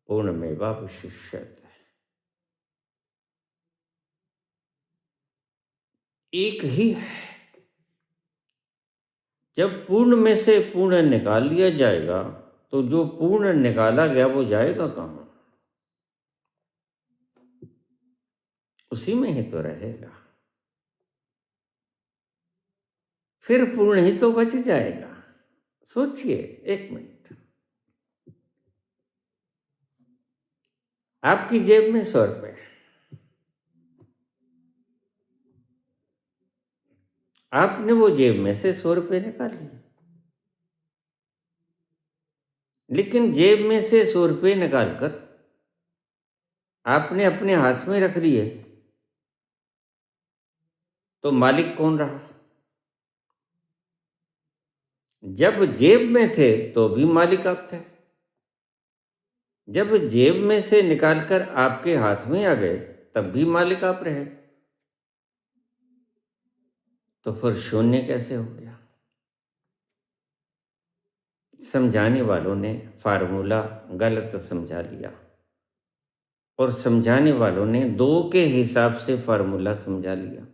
पूर्णमेवावशिष्यते। एक ही है। जब पूर्ण में से पूर्ण निकाल लिया जाएगा तो जो पूर्ण निकाला गया वो जाएगा कहाँ? उसी में ही तो रहेगा। फिर पूर्ण ही तो बच जाएगा। सोचिए एक मिनट। आपकी जेब में 100 रुपए, आपने वो जेब में से 100 रुपए निकाल लिए, लेकिन जेब में से 100 रुपए निकालकर आपने अपने हाथ में रख लिए, तो मालिक कौन रहा? जब जेब में थे तो भी मालिक आप थे, जब जेब में से निकालकर आपके हाथ में आ गए तब भी मालिक आप रहे। तो फिर शून्य कैसे हो गया? समझाने वालों ने फार्मूला गलत समझा लिया, और समझाने वालों ने 2 के हिसाब से फार्मूला समझा लिया।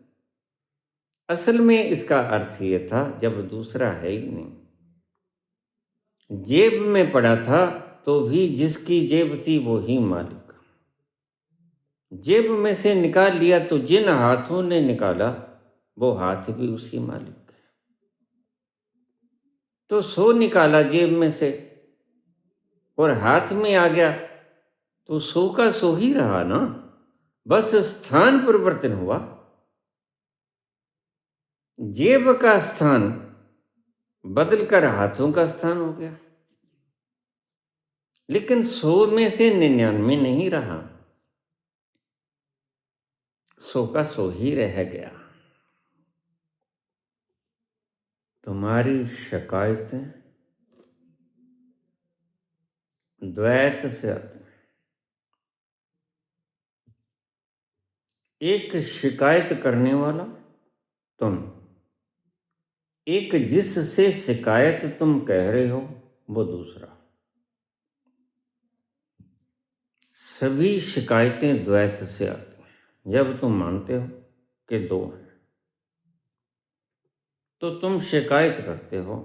असल में इसका अर्थ ये था, जब दूसरा है ही नहीं, जेब में पड़ा था तो भी जिसकी जेब थी वो ही मालिक। जेब में से निकाल लिया तो जिन हाथों ने निकाला वो हाथ भी उसी मालिक के। तो 100 निकाला जेब में से और हाथ में आ गया तो 100 का 100 ही रहा ना, बस स्थान परिवर्तन हुआ। जेब का स्थान बदलकर हाथों का स्थान हो गया, लेकिन 100 में से 99 नहीं रहा, 100 का 100 ही रह गया। तुम्हारी शिकायतें द्वैत से आती हैं। एक शिकायत करने वाला तुम, एक जिससे शिकायत तुम कह रहे हो वो दूसरा। सभी शिकायतें द्वैत से आती हैं। जब तुम मानते हो कि 2 हैं तो तुम शिकायत करते हो,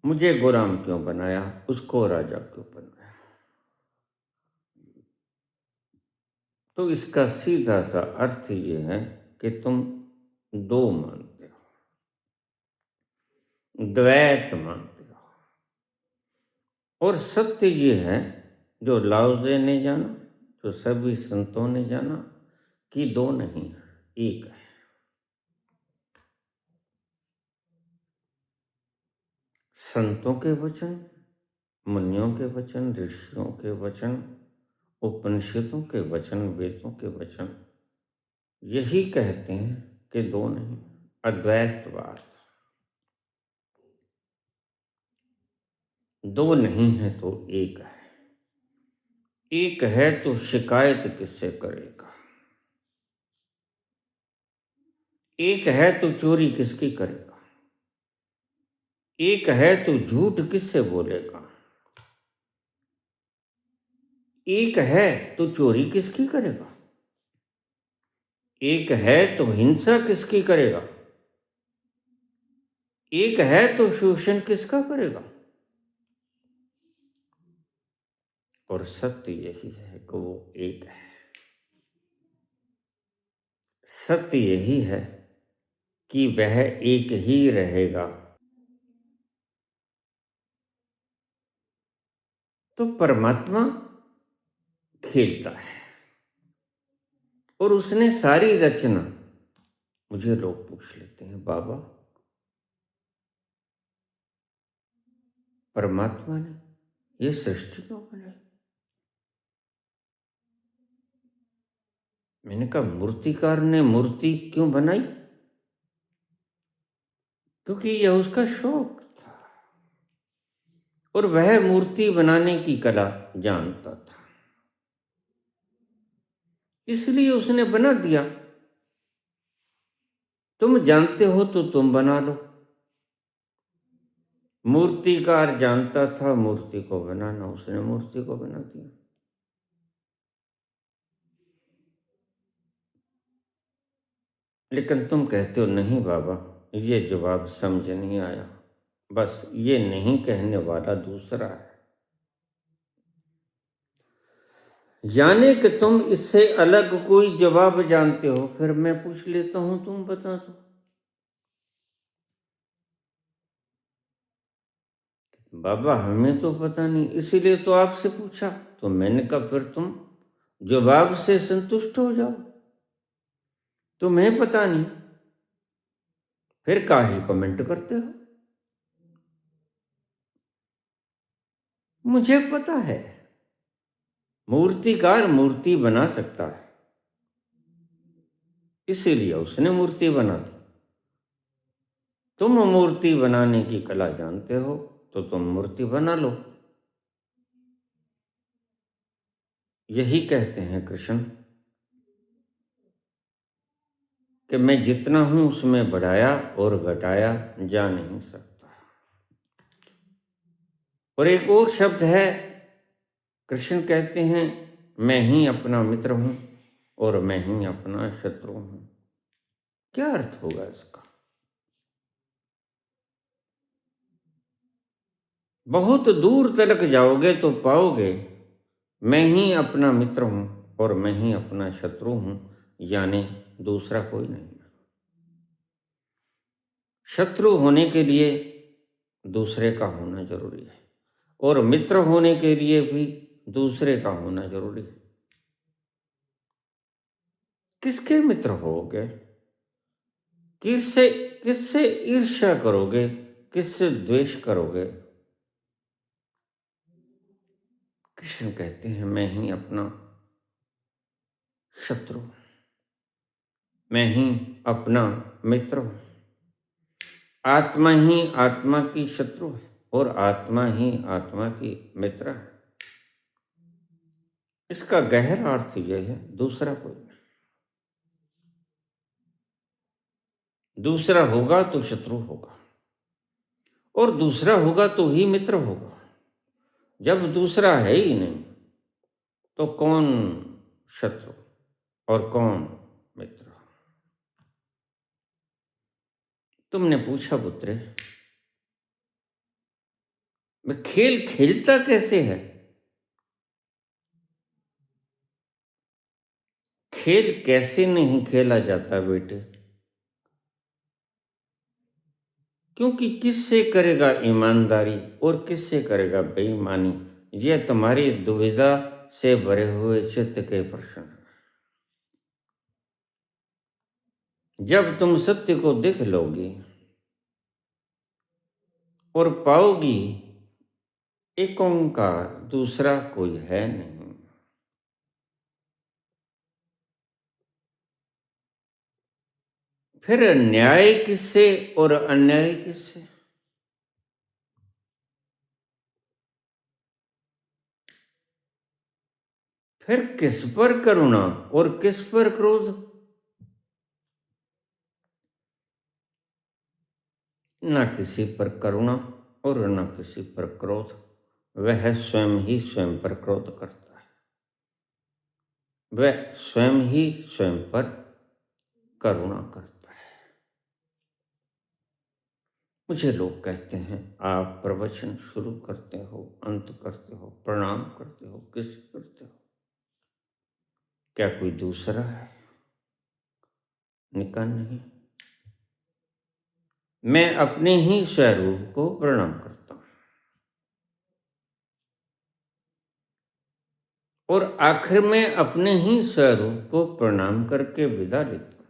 मुझे गुलाम क्यों बनाया, उसको राजा क्यों बनाया। तो इसका सीधा सा अर्थ ये है कि तुम दो मानते हो, द्वैत मानते हो। और सत्य ये है जो लाओ त्से ने जाना, जो सभी संतों ने जाना, कि दो नहीं है, एक है। संतों के वचन, मुनियों के वचन, ऋषियों के वचन, उपनिषदों के वचन, वेदों के वचन यही कहते हैं कि दो नहीं, अद्वैतवाद। दो नहीं है तो एक है। एक है तो शिकायत किससे करेगा? एक है तो चोरी किसकी करेगा? एक है तो झूठ किससे बोलेगा? एक है तो चोरी किसकी करेगा? एक है तो हिंसा किसकी करेगा? एक है तो शोषण किसका करेगा? और सत्य यही है कि वो एक है। सत्य यही है कि वह एक ही रहेगा। तो परमात्मा खेलता है और उसने सारी रचना, मुझे लोग पूछ लेते हैं, बाबा परमात्मा ने ये सृष्टि क्यों बनाई? मैंने कहा मूर्तिकार ने मूर्ति क्यों बनाई? क्योंकि यह उसका शौक था और वह मूर्ति बनाने की कला जानता था, इसलिए उसने बना दिया। तुम जानते हो तो तुम बना लो। मूर्तिकार जानता था मूर्ति को बनाना, उसने मूर्ति को बना दिया। लेकिन तुम कहते हो नहीं बाबा, ये जवाब समझ नहीं आया, बस ये नहीं कहने वाला दूसरा है। यानी कि तुम इससे अलग कोई जवाब जानते हो, फिर मैं पूछ लेता हूं, तुम बता दो। बाबा हमें तो पता नहीं, इसीलिए तो आपसे पूछा। तो मैंने कहा फिर तुम जवाब से संतुष्ट हो जाओ, तुम्हें पता नहीं फिर काहे कमेंट करते हो? मुझे पता है मूर्तिकार मूर्ति बना सकता है, इसीलिए उसने मूर्ति बना दी। तुम मूर्ति बनाने की कला जानते हो तो तुम मूर्ति बना लो। यही कहते हैं कृष्ण कि मैं जितना हूं उसमें बढ़ाया और घटाया जा नहीं सकता। और एक और शब्द है, कृष्ण कहते हैं मैं ही अपना मित्र हूं और मैं ही अपना शत्रु हूं। क्या अर्थ होगा इसका? बहुत दूर तक जाओगे तो पाओगे मैं ही अपना मित्र हूं और मैं ही अपना शत्रु हूं, यानी दूसरा कोई नहीं। शत्रु होने के लिए दूसरे का होना जरूरी है और मित्र होने के लिए भी दूसरे का होना जरूरी है। किसके मित्र होगे? किससे किससे ईर्ष्या करोगे? किससे द्वेष करोगे? कृष्ण कहते हैं मैं ही अपना शत्रु, मैं ही अपना मित्र हूं। आत्मा ही आत्मा की शत्रु है और आत्मा ही आत्मा की मित्र है। इसका गहरा अर्थ यह है, दूसरा कोई नहीं। दूसरा होगा तो शत्रु होगा और दूसरा होगा तो ही मित्र होगा। जब दूसरा है ही नहीं तो कौन शत्रु और कौन मित्र? तुमने पूछा पुत्र, मैं खेल खेलता कैसे है? खेल कैसे नहीं खेला जाता बेटे? क्योंकि किससे करेगा ईमानदारी और किससे करेगा बेईमानी, यह तुम्हारी दुविधा से भरे हुए चित्त के प्रश्न हैं। जब तुम सत्य को देख लोगी और पाओगी एक ओंकार, दूसरा कोई है नहीं, फिर न्याय किससे और अन्याय किससे? फिर किस पर करुणा और किस पर क्रोध? न किसी पर करुणा और न किसी पर क्रोध। वह स्वयं ही स्वयं पर क्रोध करता है, वह स्वयं ही स्वयं पर करुणा करता है। मुझे लोग कहते हैं, आप प्रवचन शुरू करते हो, अंत करते हो, प्रणाम करते हो, किस करते हो? क्या कोई दूसरा है? निकाह नहीं। मैं अपने ही स्वरूप को प्रणाम करता हूं और आखिर में अपने ही स्वरूप को प्रणाम करके विदा लेता हूं।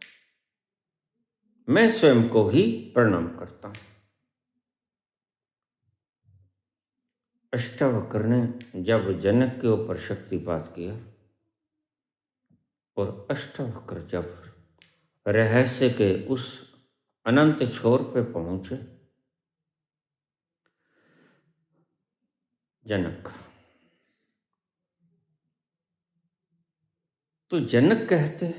मैं स्वयं को ही प्रणाम करता हूं। अष्टावक्र ने जब जनक के ऊपर शक्तिपात किया और अष्टावक्र जब रहस्य के उस अनंत छोर पे पहुंचे, जनक, तो जनक कहते,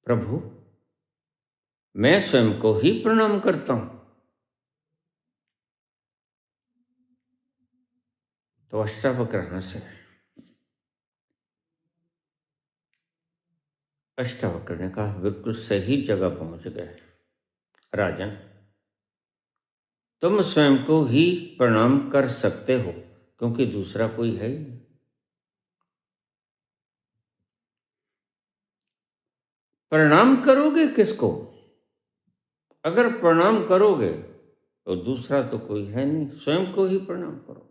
प्रभु मैं स्वयं को ही प्रणाम करता हूं। तो अष्टावक्र हंसे। अष्टावक्र ने कहा, बिल्कुल सही जगह पहुंच गए राजन, तुम स्वयं को ही प्रणाम कर सकते हो क्योंकि दूसरा कोई है ही नहीं। प्रणाम करोगे किसको? अगर प्रणाम करोगे तो दूसरा तो कोई है नहीं, स्वयं को ही प्रणाम करोगे।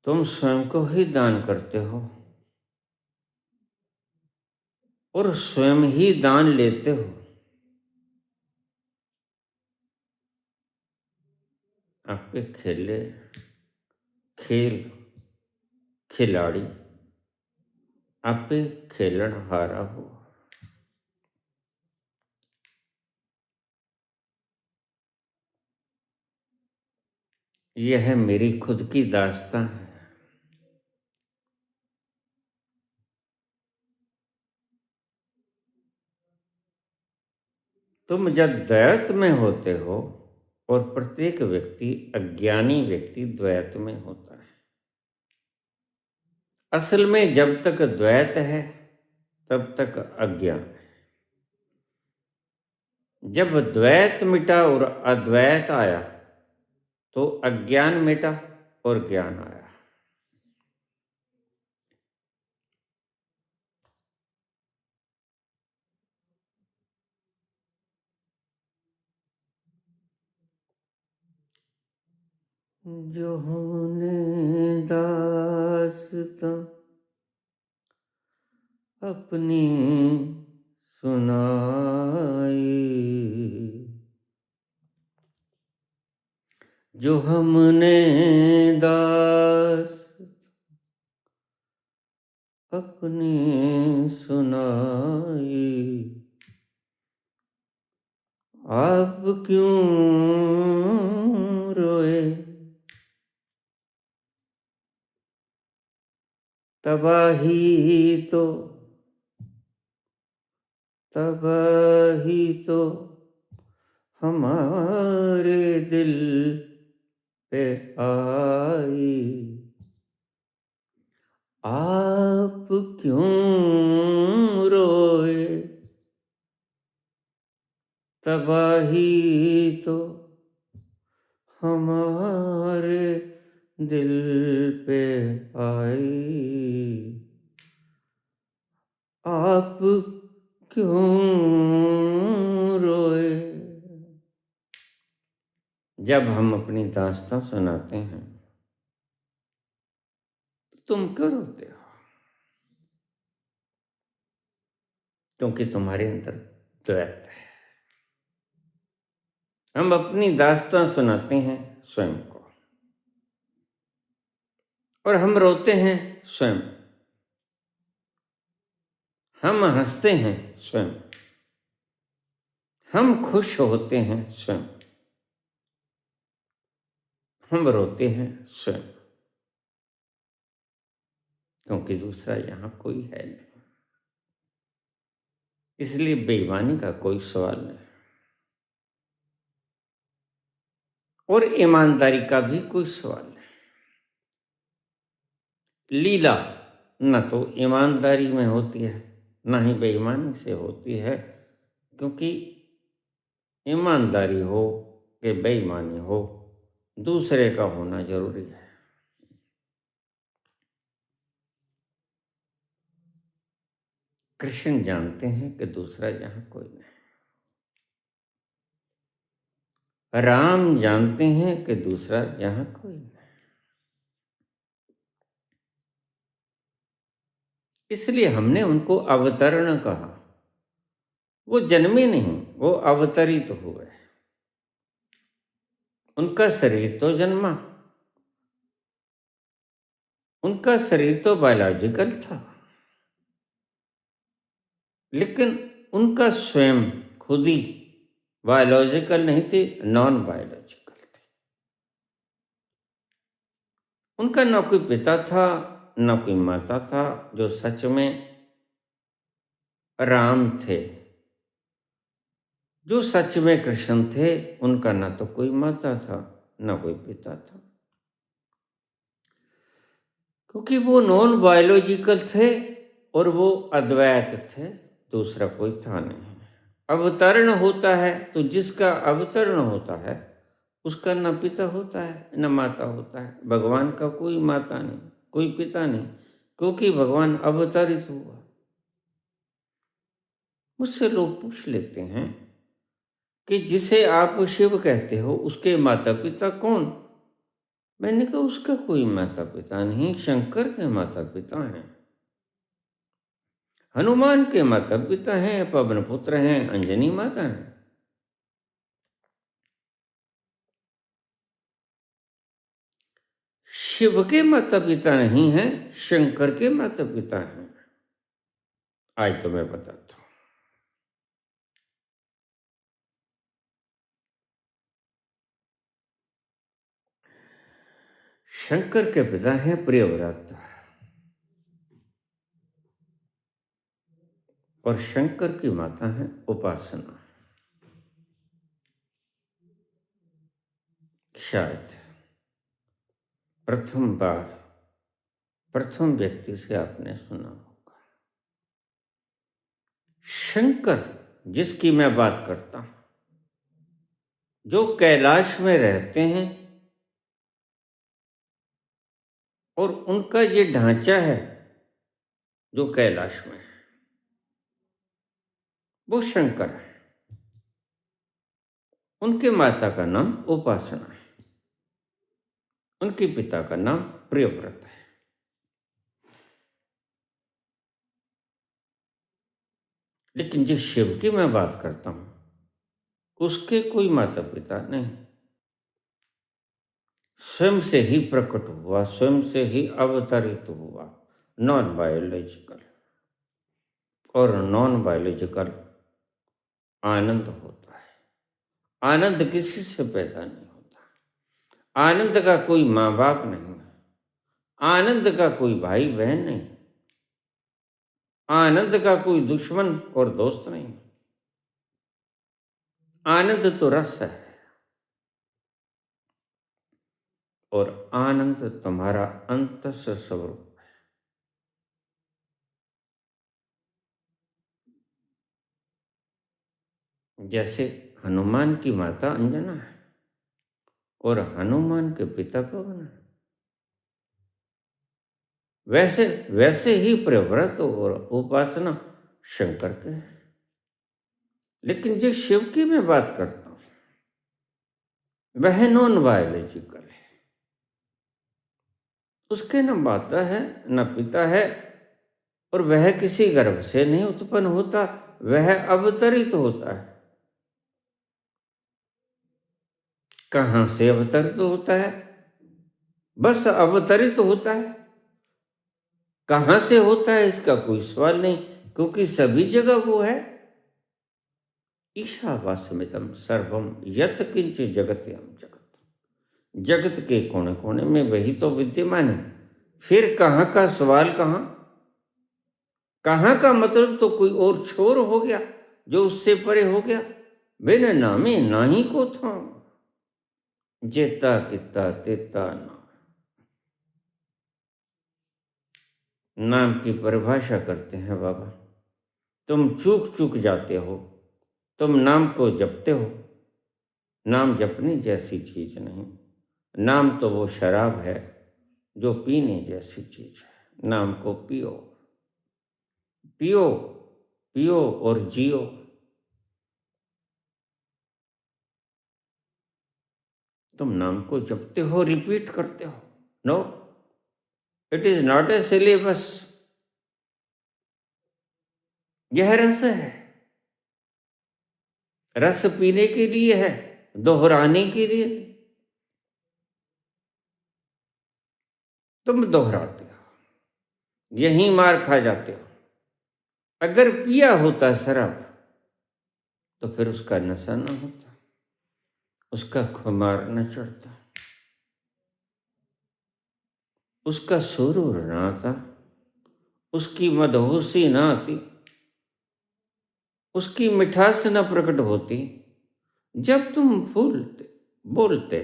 तुम स्वयं को ही दान करते हो और स्वयं ही दान लेते हो। आपके खेले खेल खिलाड़ी आपे खेलन हारा हो। यह मेरी खुद की दास्तां है। तुम जब द्वैत में होते हो, और प्रत्येक व्यक्ति, अज्ञानी व्यक्ति द्वैत में होता है। असल में जब तक द्वैत है तब तक अज्ञान है। जब द्वैत मिटा और अद्वैत आया तो अज्ञान मिटा और ज्ञान आया। जो हमने दास्तां अपनी सुनाई, जो हमने दास अपनी सुनाई, आप क्यों रोए? तबाही तो तबाही तो हमारे दिल पे आई, आप क्यों रोए? तबाही तो हमारे दिल पे आई, आप क्यों रोए। जब हम अपनी दास्तां सुनाते हैं तो तुम क्यों रोते हो? क्योंकि तुम्हारे अंदर द्वैत है। हम अपनी दास्तां सुनाते हैं स्वयं को, और हम रोते हैं स्वयं। हम हंसते हैं स्वयं, हम खुश होते हैं स्वयं, हम रोते हैं स्वयं, क्योंकि दूसरा यहाँ कोई है नहीं। इसलिए बेईमानी का कोई सवाल नहीं, और ईमानदारी का भी कोई सवाल नहीं। लीला न तो ईमानदारी में होती है, न ही बेईमानी से होती है, क्योंकि ईमानदारी हो कि बेईमानी हो, दूसरे का होना जरूरी है। कृष्ण जानते हैं कि दूसरा यहाँ कोई नहीं, राम जानते हैं कि दूसरा यहाँ कोई नहीं। इसलिए हमने उनको अवतरण कहा। वो जन्मे नहीं, वो अवतरित हुए। उनका शरीर तो जन्मा, उनका शरीर तो बायोलॉजिकल था, लेकिन उनका स्वयं खुद ही बायोलॉजिकल नहीं थे, नॉन बायोलॉजिकल थे। उनका ना कोई पिता था, ना कोई माता था। जो सच में राम थे, जो सच में कृष्ण थे, उनका ना तो कोई माता था, ना कोई पिता था, क्योंकि वो नॉन बायोलॉजिकल थे और वो अद्वैत थे, दूसरा कोई था नहीं। अवतरण होता है तो जिसका अवतरण होता है उसका न पिता होता है न माता होता है। भगवान का कोई माता नहीं, कोई पिता नहीं, क्योंकि भगवान अवतरित हुआ। मुझसे लोग पूछ लेते हैं कि जिसे आप शिव कहते हो उसके माता पिता कौन? मैंने कहा उसका कोई माता पिता नहीं, शंकर के माता पिता हैं। हनुमान के माता पिता हैं, पवन पुत्र हैं, अंजनी माता हैं। शिव के माता पिता नहीं हैं, शंकर के माता पिता हैं। आज तो मैं बताता हूं। शंकर के पिता हैं प्रियव्रत, और शंकर की माता है उपासना। शायद प्रथम बार प्रथम व्यक्ति से आपने सुना होगा। शंकर जिसकी मैं बात करता हूं, जो कैलाश में रहते हैं, और उनका ये ढांचा है जो कैलाश में है, वो शंकर है। उनके माता का नाम उपासना है, उनके पिता का नाम प्रियव्रत है। लेकिन जिस शिव की मैं बात करता हूं, उसके कोई माता पिता नहीं, स्वयं से ही प्रकट हुआ, स्वयं से ही अवतरित हुआ, नॉन बायोलॉजिकल। और नॉन बायोलॉजिकल आनंद होता है। आनंद किसी से पैदा नहीं होता। आनंद का कोई माँ बाप नहीं, आनंद का कोई भाई बहन नहीं, आनंद का कोई दुश्मन और दोस्त नहीं। आनंद तो रस है, और आनंद तुम्हारा अंतस स्वरूप। जैसे हनुमान की माता अंजना है और हनुमान के पिता पवन है। वैसे वैसे ही प्रव्रत और उपासना शंकर के है। लेकिन जो शिव की मैं बात करता हूँ, वह नॉन बायोलॉजिकल है। उसके न माता है न पिता है, और वह किसी गर्भ से नहीं उत्पन्न होता, वह अवतरित होता है। कहाँ से अवतरित होता है? बस अवतरित होता है। कहाँ से होता है इसका कोई सवाल नहीं, क्योंकि सभी जगह वो है। ईशावास्यमिदं सर्वम यत् किंचित् जगत्यं जगत। जगत के कोने कोने में वही तो विद्यमान है। फिर कहाँ का सवाल कहाँ? कहाँ का मतलब तो कोई और छोर हो गया जो उससे परे हो गया। बिन नामे नाही को था, जेता किता तेता नाम। नाम की परिभाषा करते हैं बाबा। तुम चूक चूक जाते हो, तुम नाम को जपते हो। नाम जपने जैसी चीज नहीं। नाम तो वो शराब है जो पीने जैसी चीज है। नाम को पियो, पियो, पियो और जियो। तुम नाम को जपते हो, रिपीट करते हो। No, it is not a syllabus. यह रस है। रस पीने के लिए है, दोहराने के लिए नहीं। तुम दोहराते हो, यहीं मार खा जाते हो। अगर पिया होता शराब तो फिर उसका नशा ना होता, उसका खुमार न चढ़ता, उसका सुरूर ना आता, उसकी मदहोशी ना आती, उसकी मिठास न प्रकट होती। जब तुम फूलते बोलते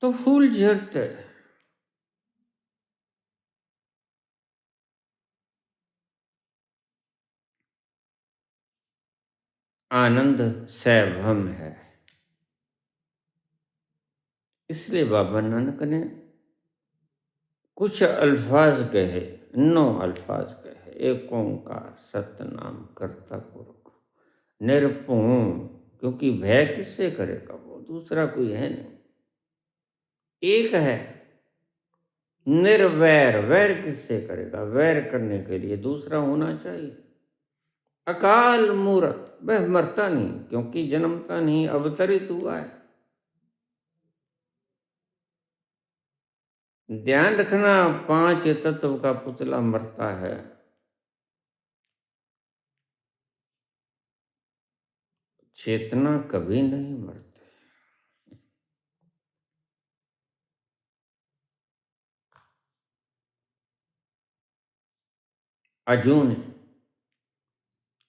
तो फूल झरते। आनंद सैभम है। इसलिए बाबा नानक ने कुछ अल्फाज कहे, 9 अल्फाज कहे। एक ओंकार सतनाम करता पुरख निरपूर्ण, क्योंकि भय किससे करेगा, वो दूसरा कोई है नहीं। एक है निर्वैर, वैर किससे करेगा? वैर करने के लिए दूसरा होना चाहिए। अकाल मूरत, वह मरता नहीं क्योंकि जन्मता नहीं, अवतरित हुआ है। ध्यान रखना, 5 तत्व का पुतला मरता है, चेतना कभी नहीं मरती। अजून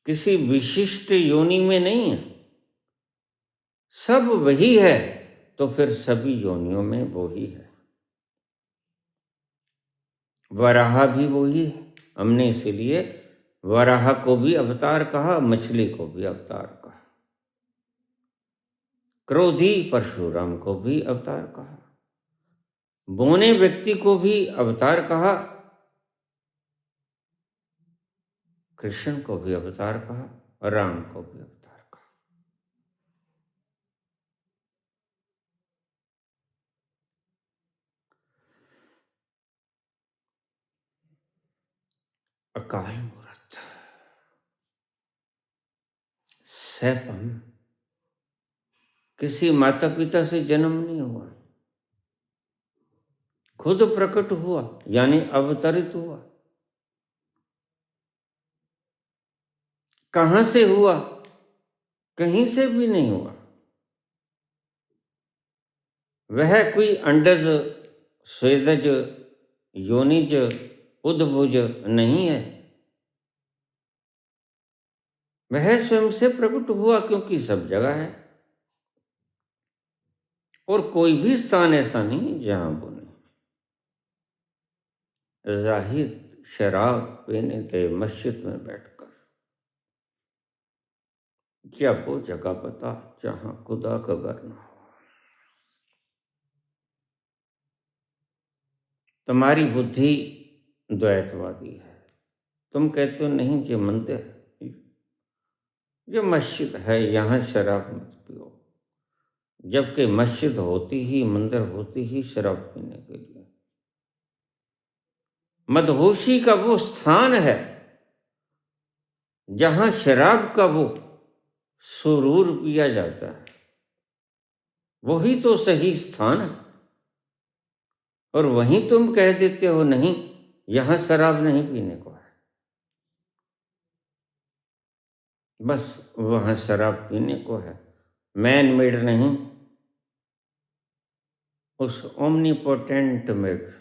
किसी विशिष्ट योनि में नहीं है, सब वही है, तो फिर सभी योनियों में वो ही है। वराह भी वही है। हमने इसीलिए वराह को भी अवतार कहा, मछली को भी अवतार कहा, क्रोधी परशुराम को भी अवतार कहा, बोने व्यक्ति को भी अवतार कहा, कृष्ण को भी अवतार कहा, और राम को भी अवतार कहा। अकाल मूरत सैपम, किसी माता पिता से जन्म नहीं हुआ, खुद प्रकट हुआ, यानी अवतरित हुआ। कहां से हुआ? कहीं से भी नहीं हुआ। वह कोई अंडज, स्वेदज, योनिज, उद्भुज नहीं है। वह स्वयं से प्रकट हुआ, क्योंकि सब जगह है, और कोई भी स्थान ऐसा नहीं जहां वो नहीं। जाहिद शराब पीने थे मस्जिद में बैठकर, क्या वो जगह बता जहां खुदा का घर न हो। तुम्हारी बुद्धि द्वैतवादी है। तुम कहते हो नहीं, ये मंदिर, ये मस्जिद है, यहाँ शराब मत पियो, जबकि मस्जिद होती ही, मंदिर होती ही शराब पीने के लिए। मदहोशी का वो स्थान है जहां शराब का वो सुरूर पिया जाता है, वही तो सही स्थान है। और वहीं तुम कह देते हो नहीं, यहां शराब नहीं पीने को है। बस वहां शराब पीने को है, मैन मेड नहीं, उस ओमनीपोटेंट मेड,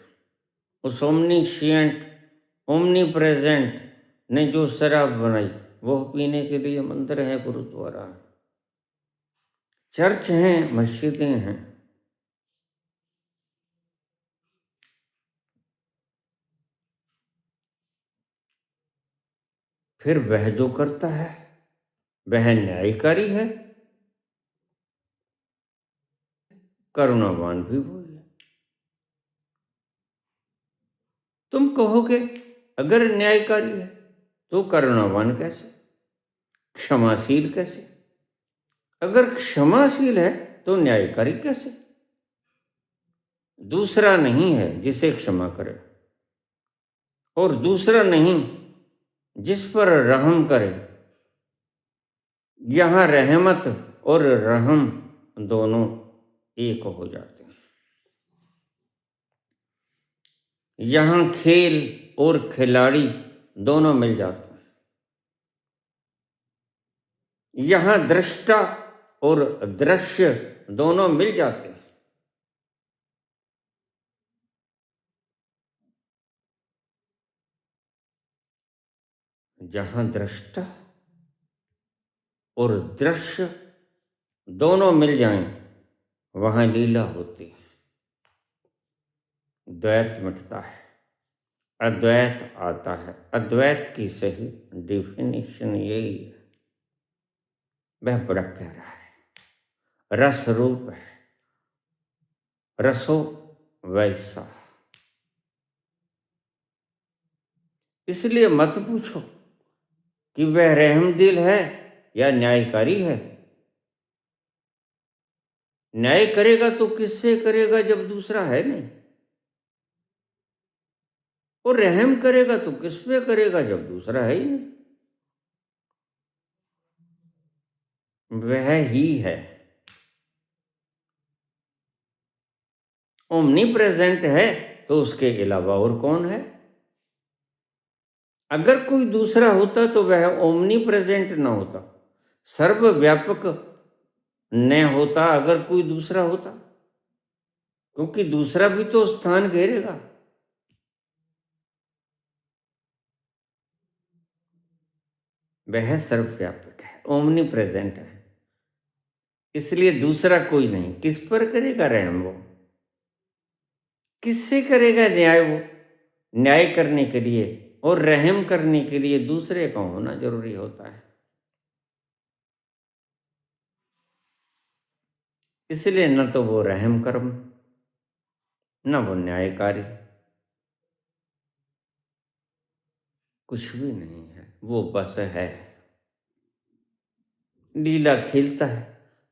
उस ओमनीशिएंट, ओमनी प्रेजेंट ने जो शराब बनाई, वो पीने के लिए मंदिर है, गुरुद्वारा है, चर्च हैं, मस्जिदें हैं। फिर वह जो करता है वह न्यायकारी है, करुणावान भी वही है। तुम कहोगे अगर न्यायकारी है तो करुणावान कैसे, क्षमाशील कैसे? अगर क्षमाशील है तो न्यायकारी कैसे? दूसरा नहीं है जिसे क्षमा करे, और दूसरा नहीं जिस पर रहम करे। यहां रहमत और रहम दोनों एक हो जाते हैं। यहां खेल और खिलाड़ी दोनों मिल जाते हैं। यहां दृष्टा और दृश्य दोनों मिल जाते हैं। जहां दृष्टा और दृश्य दोनों मिल जाएं, वहां लीला होती है, द्वैत मिटता है, अद्वैत आता है। अद्वैत की सही डिफिनीशन यही है। वह बड़ा प्यारा है, रस रूप है, रसो वैसा। इसलिए मत पूछो कि वह रहमदिल है या न्यायकारी है। न्याय करेगा तो किससे करेगा जब दूसरा है नहीं, और रहम करेगा तो किस पे करेगा जब दूसरा है ही नहीं। वह ही है, ओमनी प्रेजेंट है, तो उसके अलावा और कौन है? अगर कोई दूसरा होता तो वह ओमनी प्रेजेंट न होता, सर्वव्यापक न होता अगर कोई दूसरा होता, क्योंकि दूसरा भी तो स्थान घेरेगा। वह सर्वव्यापक है, ओमनी प्रेजेंट है, इसलिए दूसरा कोई नहीं। किस पर करेगा रहम वो? किससे करेगा न्याय वो? न्याय करने के लिए और रहम करने के लिए दूसरे का होना जरूरी होता है। इसलिए न तो वो रहम कर्म, न वो न्यायकारी, कुछ भी नहीं है, वो बस है। लीला खेलता है,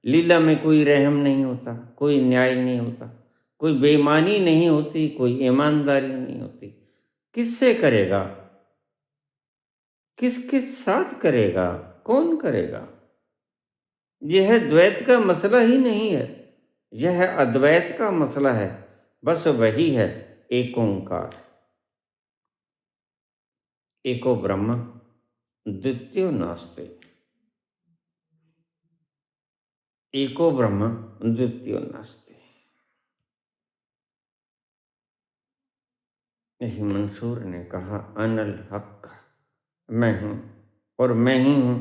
लीला में कोई रहम नहीं होता, कोई न्याय नहीं होता, कोई बेईमानी नहीं होती, कोई ईमानदारी नहीं होती। किससे करेगा? किसके साथ करेगा? कौन करेगा? यह द्वैत का मसला ही नहीं है, यह अद्वैत का मसला है। बस वही है एक ओंकार, एको ब्रह्म द्वितीयो नास्ति, एको ब्रह्म द्वितीयो नास्ति। यही मंसूर ने कहा, अनल हक, मैं हूं और मैं ही हूं,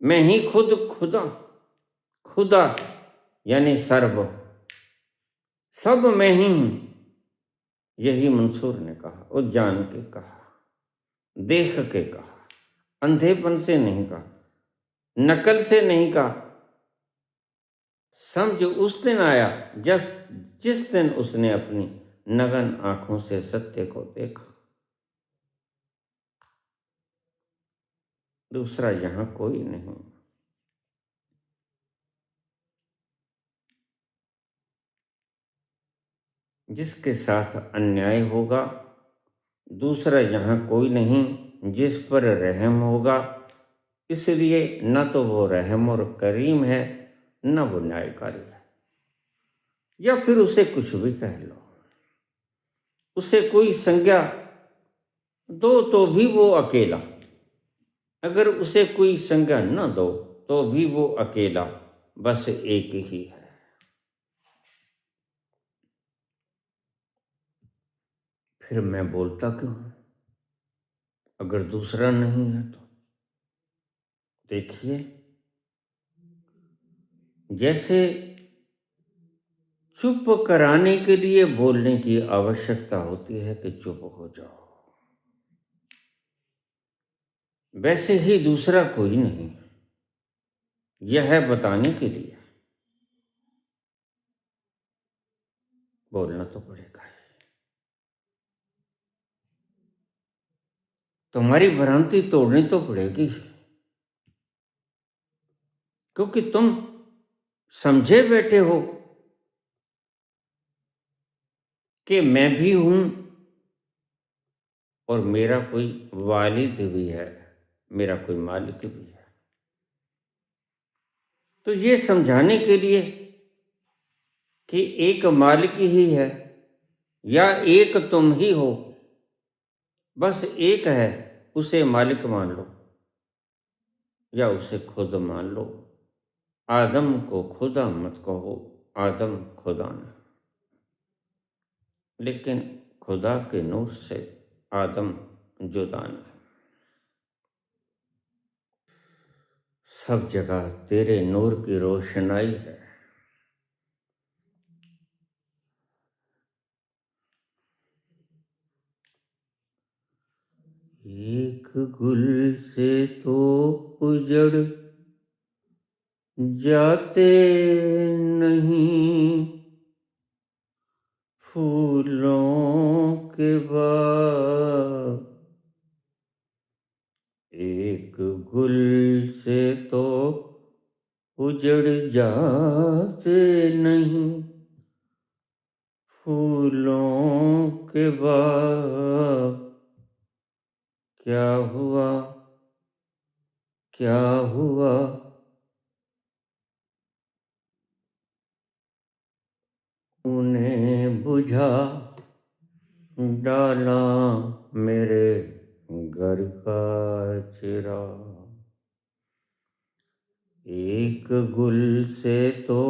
मैं ही खुद खुदा, खुदा यानी सर्व, सब मैं ही हूं। यही मंसूर ने कहा, और जान के कहा, देख के कहा, अंधेपन से नहीं कहा, नकल से नहीं कहा। समझ उस दिन आया जब जिस दिन उसने अपनी नगन आंखों से सत्य को देखा। दूसरा यहाँ कोई नहीं। जिसके साथ अन्याय होगा, दूसरा यहाँ कोई नहीं जिस पर रहम होगा। इसलिए न तो वो रहम और करीम है, न वो न्यायकारी है। या फिर उसे कुछ भी कह लो, उसे कोई संज्ञा दो तो भी वो अकेला। अगर उसे कोई संज्ञा न दो तो भी वो अकेला बस एक ही है। फिर मैं बोलता क्यों हूं अगर दूसरा नहीं है तो? देखिए, जैसे चुप कराने के लिए बोलने की आवश्यकता होती है कि चुप हो जाओ, वैसे ही दूसरा कोई नहीं, यह है बताने के लिए बोलना तो पड़ेगा ही। तुम्हारी भ्रांति तोड़नी तो पड़ेगी, क्योंकि तुम समझे बैठे हो कि मैं भी हूं और मेरा कोई वालिद भी है, मेरा कोई मालिक भी है। तो ये समझाने के लिए कि एक मालिक ही है या एक तुम ही हो, बस एक है, उसे मालिक मान लो या उसे खुद मान लो। आदम को खुदा मत कहो, आदम खुदा नहीं, लेकिन खुदा के नूर से आदम जुदा नहीं। सब जगह तेरे नूर की रोशनाई है। एक गुल से तो उजड़ जाते नहीं, फूलों के बाग। एक गुल से तो उजड़ जाते नहीं, फूलों के बाग। क्या हुआ, क्या हुआ, तूने बुझा डाला मेरे घर का चिराग। एक गुल से तो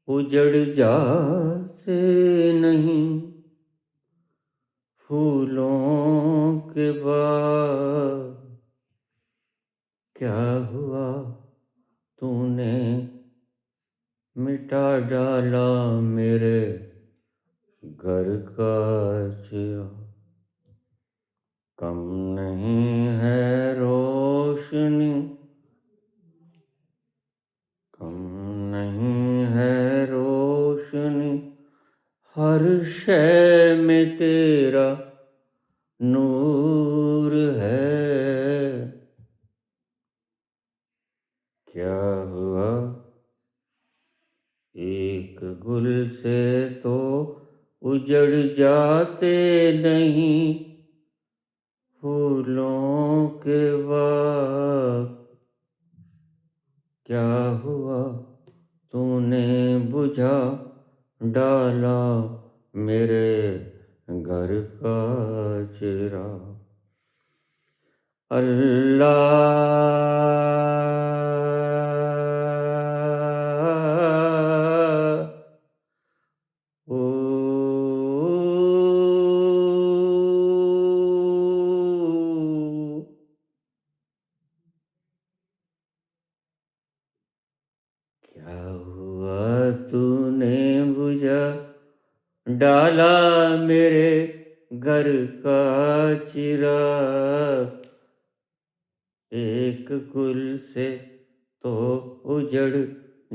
उजड़ जाते नहीं, फूलों के बाग। क्या हुआ, तूने मिटा डाला मेरे घर का चिराग। कम नहीं है रोशनी, कम नहीं है रोशनी, हर शय में तेरा नूर है। क्या हुआ, एक गुल से तो उजड़ जाते नहीं, फूलों के बाग। क्या हुआ, तूने बुझा डाला मेरे घर का चिराग। अल्लाह ओ, क्या हुआ, तूने बुझा डाला मेरे घर का चिराग। एक गुल से तो उजड़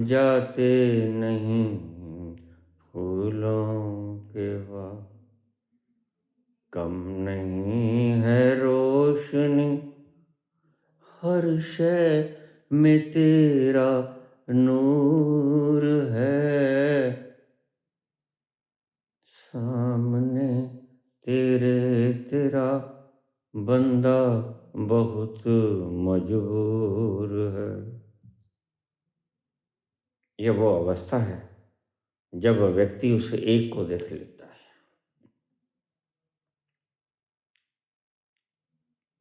जाते नहीं, फूलों केवा कम नहीं है रोशनी, हर शय में तेरा नूर है, सामने तेरे तेरा बंदा बहुत मजबूर है। यह वो अवस्था है जब व्यक्ति उस एक को देख लेता है।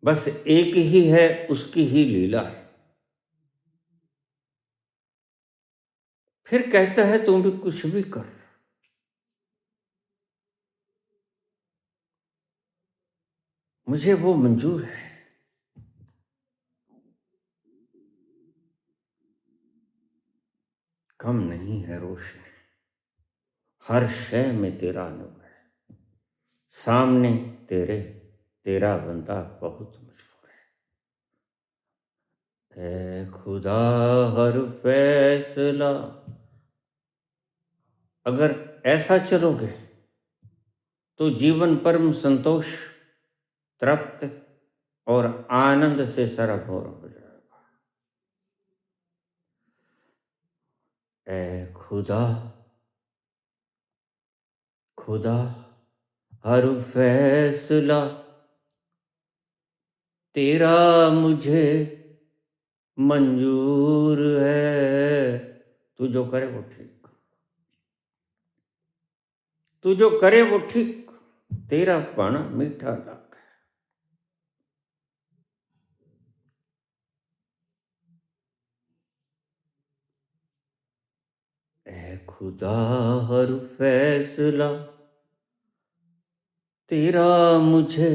बस एक ही है, उसकी ही लीला है। फिर कहता है तुम भी कुछ भी कर, मुझे वो मंजूर है। कम नहीं है रोशनी, हर शय में तेरा नूर है, सामने तेरे तेरा बंदा बहुत मजबूर है। ऐ खुदा हर फैसला, अगर ऐसा चलोगे तो जीवन परम संतोष, तृप्त और आनंद से सराबोर हो जाएगा। ऐ खुदा खुदा हर फैसला तेरा मुझे मंजूर है। तू जो करे वो ठीक, तू जो करे वो ठीक, तेरा पाना मीठा लाग है। ऐ खुदा हर फैसला तेरा मुझे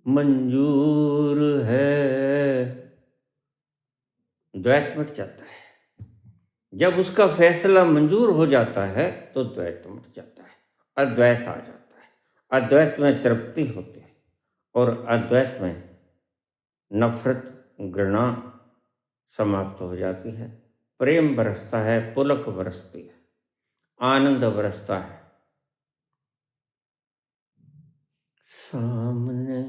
मंजूर है। द्वैत मिट जाता है। जब उसका फैसला मंजूर हो जाता है तो द्वैत मिट जाता है, अद्वैत आ जाता है। अद्वैत में तृप्ति होती है और अद्वैत में नफरत, घृणा समाप्त हो जाती है। प्रेम बरसता है, पुलक बरसती है, आनंद बरसता है। सामने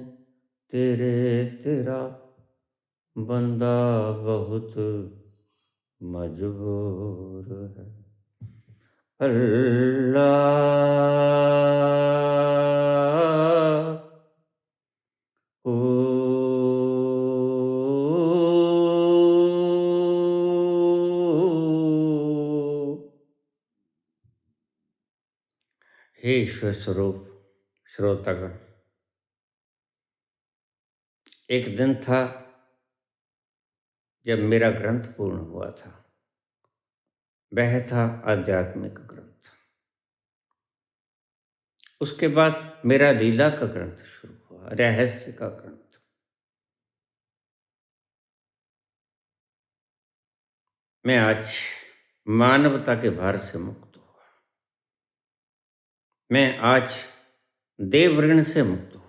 तेरे तेरा बंदा बहुत मजबूर है। अल्लाह ओ हे ईश्वर स्वरूप श्रोतागण, एक दिन था जब मेरा ग्रंथ पूर्ण हुआ था। वह था आध्यात्मिक ग्रंथ। उसके बाद मेरा लीला का ग्रंथ शुरू हुआ, रहस्य का ग्रंथ। मैं आज मानवता के भार से मुक्त हुआ। मैं आज देव ऋण से मुक्त हुआ।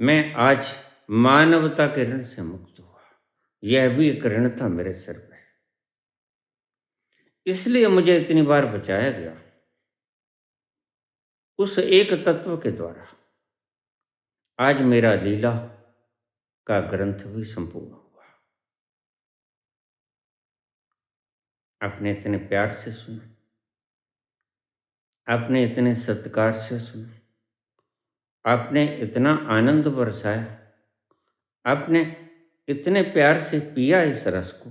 मैं आज मानवता के ऋण से मुक्त हुआ। यह भी एक ऋण था मेरे सिर पे, इसलिए मुझे इतनी बार बचाया गया। उस एक तत्व के द्वारा आज मेरा लीला का ग्रंथ भी संपूर्ण हुआ। आपने इतने प्यार से सुना, आपने इतने सत्कार से सुना, आपने इतना आनंद बरसाया, आपने इतने प्यार से पिया इस रस को,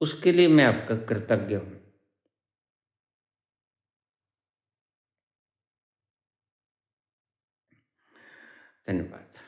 उसके लिए मैं आपका कृतज्ञ हूँ। धन्यवाद।